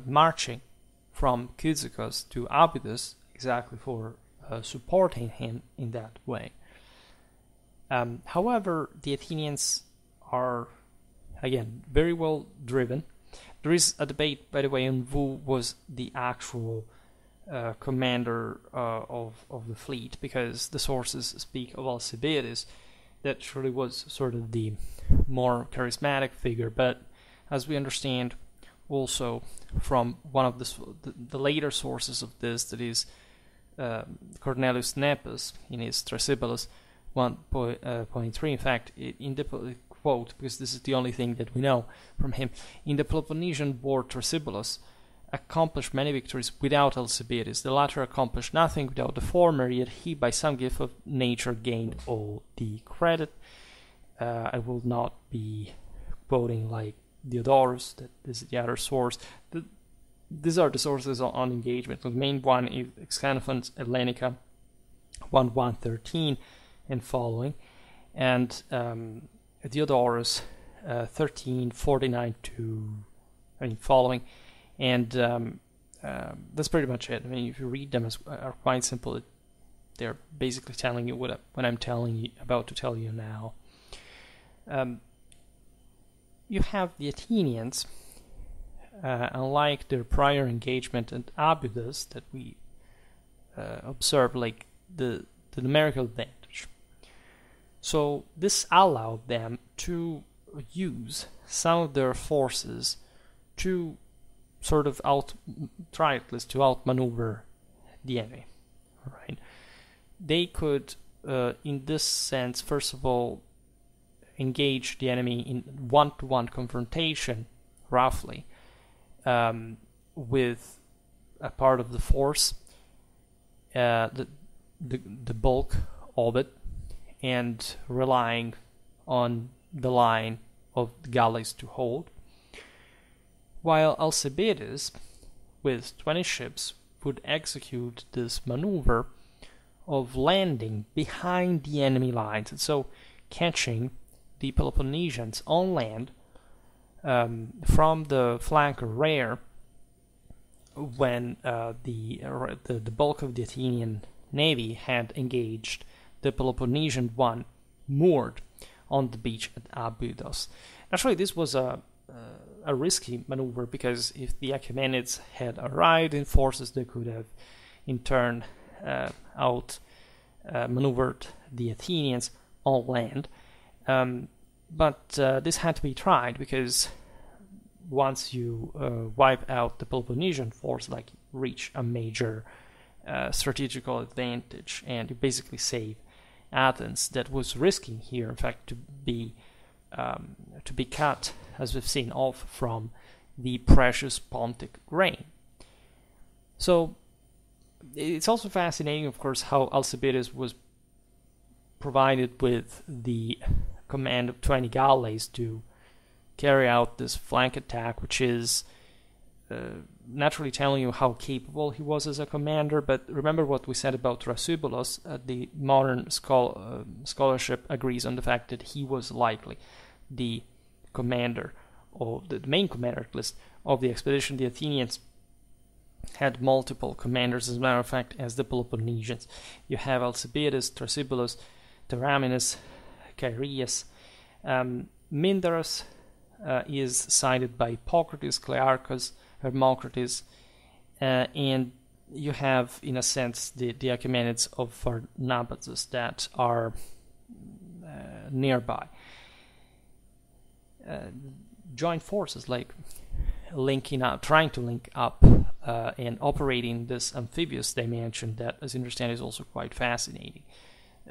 marching from Kyzikos to Abydos exactly for supporting him in that way. However, the Athenians are, again, very well driven. There is a debate, by the way, on who was the actual commander of the fleet, because the sources speak of Alcibiades, that surely was sort of the more charismatic figure, but as we understand also from one of the later sources of this, that is Cornelius Nepos in his Thrasybulus 1.3, in fact, in the quote, because this is the only thing that we know from him, in the Peloponnesian War, Thrasybulus accomplished many victories without Alcibiades. The latter accomplished nothing without the former, yet he, by some gift of nature, gained all the credit. I will not be quoting like Diodorus, that this is the other source. These are the sources on engagement. The main one is Xenophon's Hellenica 1.1.13 and following, and Diodorus 13.49 to following, and that's pretty much it. I mean, if you read them, are quite simple. They're basically telling you what I'm about to tell you now. You have the Athenians, unlike their prior engagement at Abydos that we observed, like the numerical advantage. So this allowed them to use some of their forces to sort of try at least to outmaneuver the enemy. Right? They could, in this sense, first of all, engage the enemy in one-to-one confrontation, roughly, with a part of the force, the bulk of it, and relying on the line of the galleys to hold, while Alcibiades, with 20 ships, would execute this maneuver of landing behind the enemy lines, and so catching the Peloponnesians on land from the flank or rear when the bulk of the Athenian navy had engaged the Peloponnesian one moored on the beach at Abydos. Naturally, this was a risky maneuver, because if the Achaemenids had arrived in forces, they could have in turn maneuvered the Athenians on land. But this had to be tried, because once you wipe out the Peloponnesian force, like, you reach a major strategical advantage, and you basically save Athens, that was risking here, in fact, to be cut, as we've seen, off from the precious Pontic grain. So it's also fascinating, of course, how Alcibiades was provided with the command of 20 galleys to carry out this flank attack, which is naturally telling you how capable he was as a commander. But remember what we said about Thrasybulus. The modern scholarship agrees on the fact that he was likely the commander, or the main commander at least, of the expedition. The Athenians had multiple commanders, as a matter of fact, as the Peloponnesians. You have Alcibiades, Thrasybulus, Theramenes, Chaereas. Mindarus is cited by Hippocrates, Clearchus, Hermocrates, and you have, in a sense, the Achaemenids of Pharnabazus that are nearby. Joint forces, like trying to link up and operating this amphibious dimension, that, as you understand, is also quite fascinating.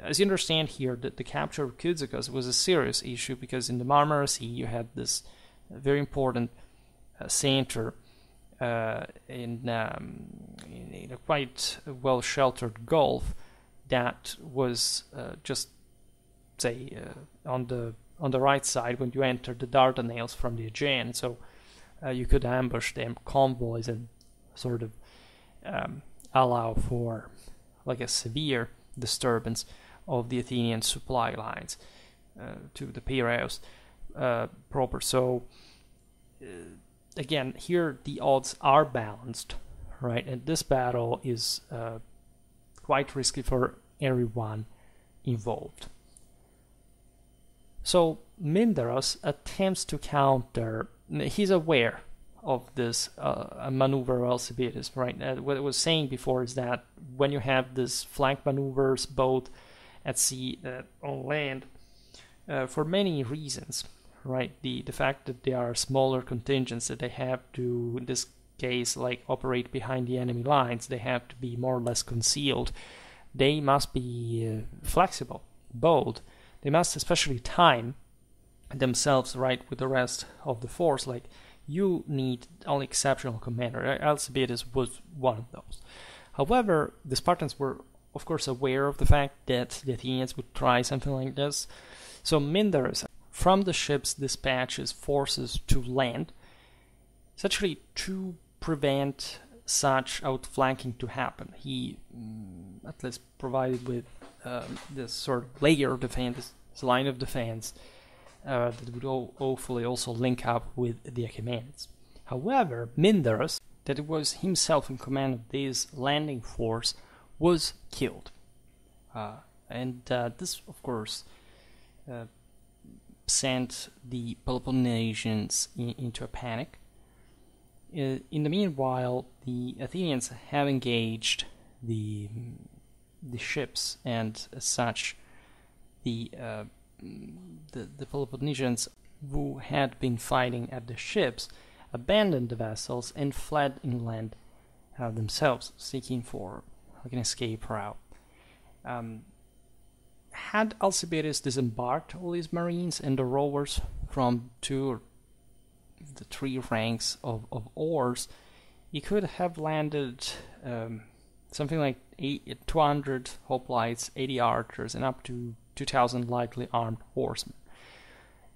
As you understand here, that the capture of Kyzikos was a serious issue, because in the Marmara Sea you had this very important center in a quite well-sheltered gulf that was just, say, on the right side when you enter the Dardanelles from the Aegean. So you could ambush them convoys and sort of allow for, like, a severe disturbance of the Athenian supply lines to the Piraeus proper. So again, here the odds are balanced, right? And this battle is quite risky for everyone involved. So Mindarus attempts to counter. He's aware of this maneuver of Alcibiades, right? What I was saying before is that when you have these flank maneuvers both at sea and on land, for many reasons, right? The fact that they are smaller contingents, that they have to, in this case, like, operate behind the enemy lines, they have to be more or less concealed. They must be flexible, bold. They must especially time themselves right with the rest of the force. Like, you need only exceptional commander. Alcibiades was one of those. However, the Spartans were, of course, aware of the fact that the Athenians would try something like this. So Mindarus, from the ships, dispatches forces to land, essentially to prevent such outflanking to happen. He at least provided with this sort of layer of defense, this line of defense, that would hopefully also link up with the Achaemenids. However, Mindarus, that was himself in command of this landing force, was killed. And this, of course, sent the Peloponnesians into a panic. In the meanwhile, the Athenians have engaged the ships, and as such, the Peloponnesians who had been fighting at the ships abandoned the vessels and fled inland themselves, seeking for, like, an escape route. Had Alcibiades disembarked all his marines and the rowers from 2 or the 3 ranks of oars, he could have landed something like 200 hoplites, 80 archers, and up to 2,000 lightly armed horsemen.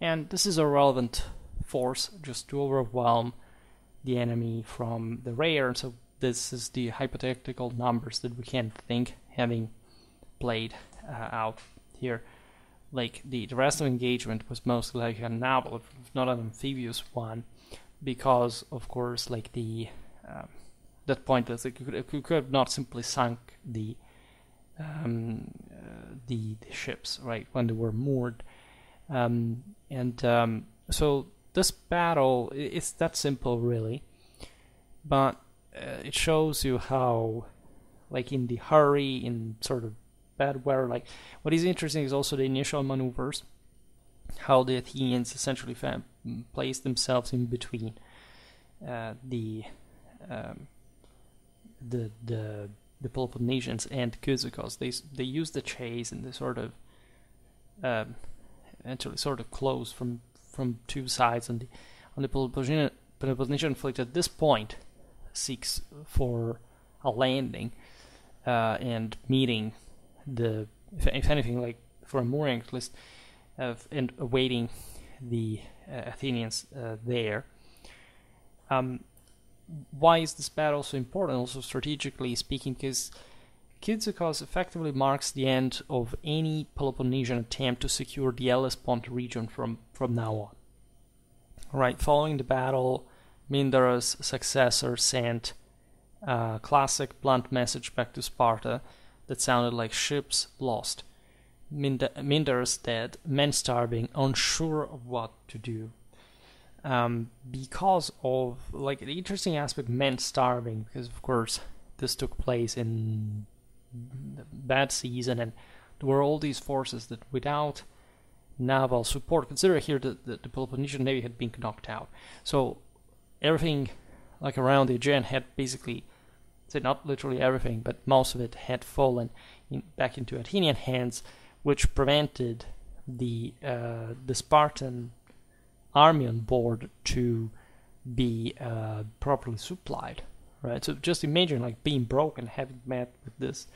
And this is a relevant force just to overwhelm the enemy from the rear. So this is the hypothetical numbers that we can think, having played out here. Like the rest of engagement was mostly like a naval, not an amphibious one, because of course like that point that you could have not simply sunk the ships, right, when they were moored, so this battle, it's that simple really, but it shows you how, like in the hurry, in sort of bad weather, like what is interesting is also the initial maneuvers, how the Athenians essentially placed themselves in between the Peloponnesians and Kyzikos. They used the chase, and they sort of eventually sort of close from two sides, and the Peloponnesian fleet at this point seeks for a landing and meeting if anything, like for a mooring at least, and awaiting the Athenians there. Why is this battle so important, also strategically speaking? Because Kyzikos effectively marks the end of any Peloponnesian attempt to secure the Hellespont region from now on. Right, following the battle, Mindarus' successor sent a classic blunt message back to Sparta that sounded like ships lost, Mindarus dead, men starving, unsure of what to do. Because of, like, the interesting aspect, men starving, because of course this took place in the bad season, and there were all these forces that without naval support, consider here that the Peloponnesian Navy had been knocked out, so everything like around the Aegean had basically, say not literally everything, but most of it had fallen back into Athenian hands, which prevented the Spartan army on board to be properly supplied, right? So just imagine like being broken, having met with this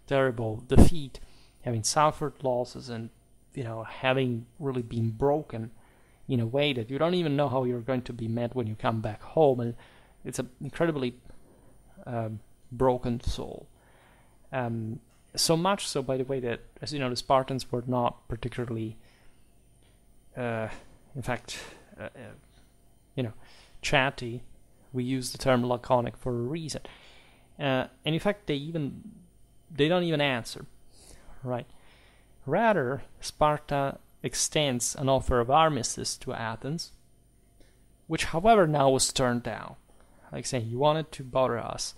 terrible defeat, having suffered losses, and having really been broken in a way that you don't even know how you're going to be met when you come back home, and it's an incredibly broken soul. So much so, by the way, that, as you know, the Spartans were not particularly, in fact, chatty. We use the term laconic for a reason. And in fact, they don't even answer, right? Rather, Sparta extends an offer of armistice to Athens, which, however, now was turned down. Like saying, you wanted to bother us,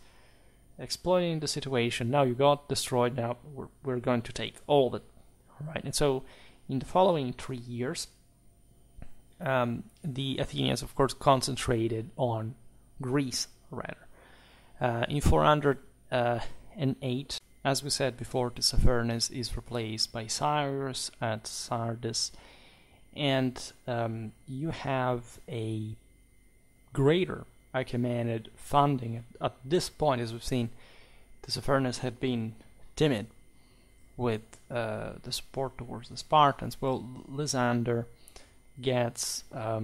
exploiting the situation, now you got destroyed, now we're going to take all of it, right? And so, in the following 3 years, the Athenians, of course, concentrated on Greece, rather. In 408, as we said before, Tissaphernes is replaced by Cyrus at Sardis, and you have a greater Achaemenid funding. At this point, as we've seen, Tissaphernes had been timid with the support towards the Spartans. Well, Lysander gets a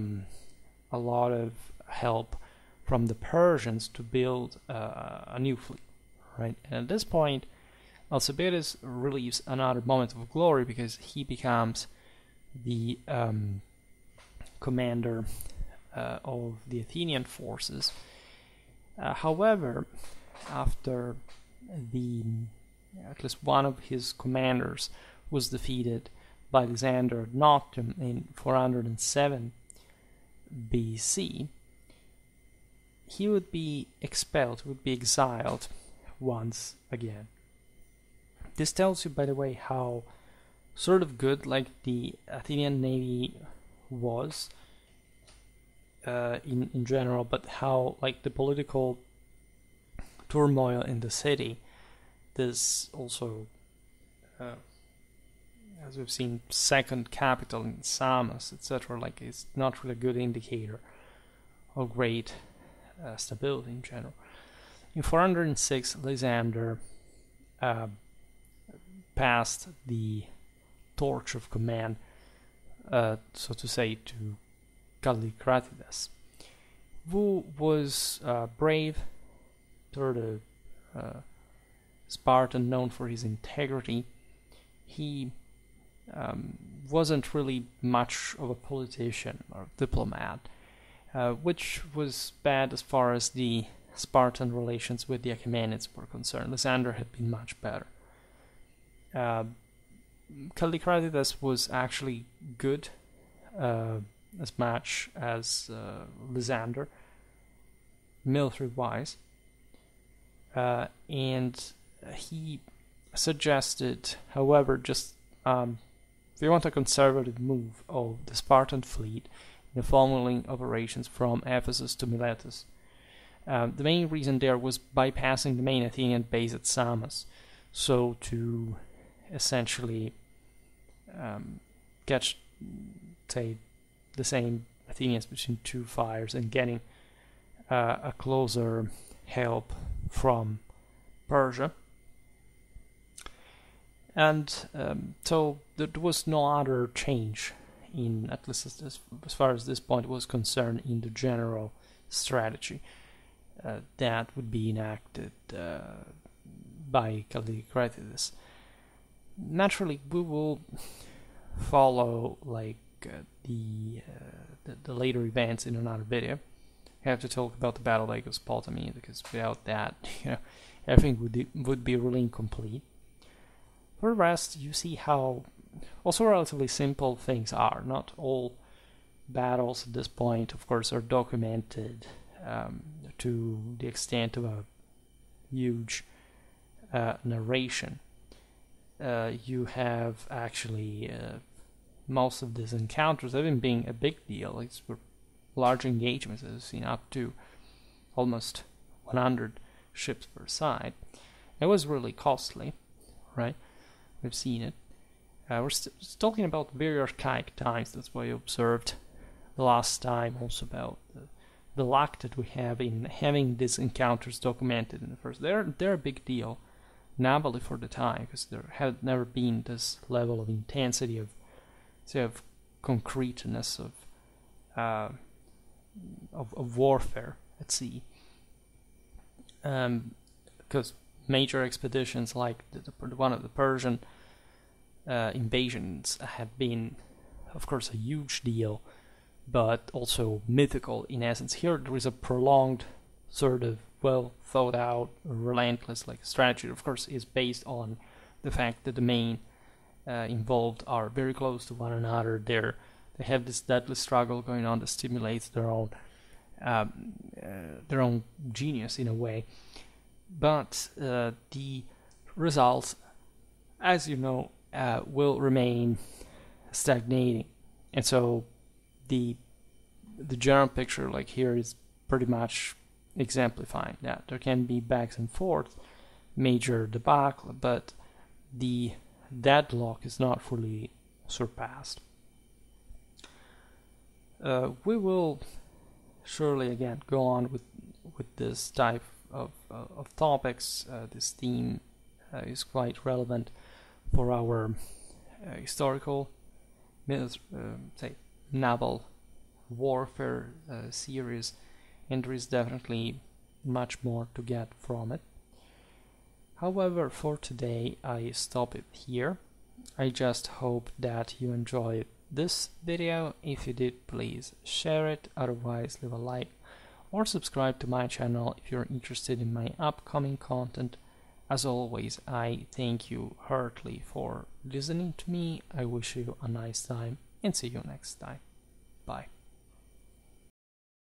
lot of help from the Persians to build a new fleet, right? And at this point, Alcibiades relieves another moment of glory because he becomes the commander of the Athenian forces. However, after at least one of his commanders was defeated by Lysander at Noctum in 407 BC, he would be expelled, would be exiled once again. This tells you, by the way, how sort of good like the Athenian navy was in general, but how like the political turmoil in the city, this also, as we've seen, second capital in Samos, etc., like it's not really a good indicator of great stability in general. In 406, Lysander passed the torch of command, so to say, to Callicratidas, who was brave, sort of Spartan, known for his integrity, he wasn't really much of a politician or diplomat, which was bad as far as the Spartan relations with the Achaemenids were concerned. Lysander had been much better. Callicratidas was actually good as much as Lysander, military-wise, and he suggested, however, just if you want a conservative move of the Spartan fleet in the following operations from Ephesus to Miletus. The main reason there was bypassing the main Athenian base at Samos, so to essentially catch, say, the same Athenians between two fires and getting a closer help from Persia. And so there was no other change in, at least as far as this point was concerned, in the general strategy that would be enacted by Callicratidas. Naturally, we will follow like the later events in another video. I have to talk about the Battle of Aegospotami, because without that, everything would be really incomplete. For the rest, you see how also relatively simple things are. Not all battles at this point, of course, are documented to the extent of a huge narration. You have actually most of these encounters even being a big deal. It's for large engagements, as we've seen, up to almost 100 ships per side. It was really costly, right? We've seen it. We're talking about very archaic times. That's why I observed the last time also about the luck that we have in having these encounters documented in the first. They're a big deal navally for the time, because there had never been this level of intensity of, say, of concreteness of warfare at sea. Because major expeditions like the one of the Persian invasions had been, of course, a huge deal, but also mythical in essence. Here there is a prolonged, sort of well thought out, relentless strategy. Of course, is based on the fact that the main involved are very close to one another. They have this deadly struggle going on that stimulates their own genius in a way. But the results, as you know, will remain stagnating, and so the general picture, like here, is pretty much exemplifying that. There can be backs and forth, major debacle, but the deadlock is not fully surpassed. We will surely again go on with this type of topics. This theme is quite relevant for our historical, say, naval warfare series, and there is definitely much more to get from it. However, for today I stop it here. I just hope that you enjoyed this video. If you did, please share it, otherwise leave a like or subscribe to my channel if you're interested in my upcoming content. As always, I thank you heartily for listening to me. I wish you a nice time and see you next time. Bye.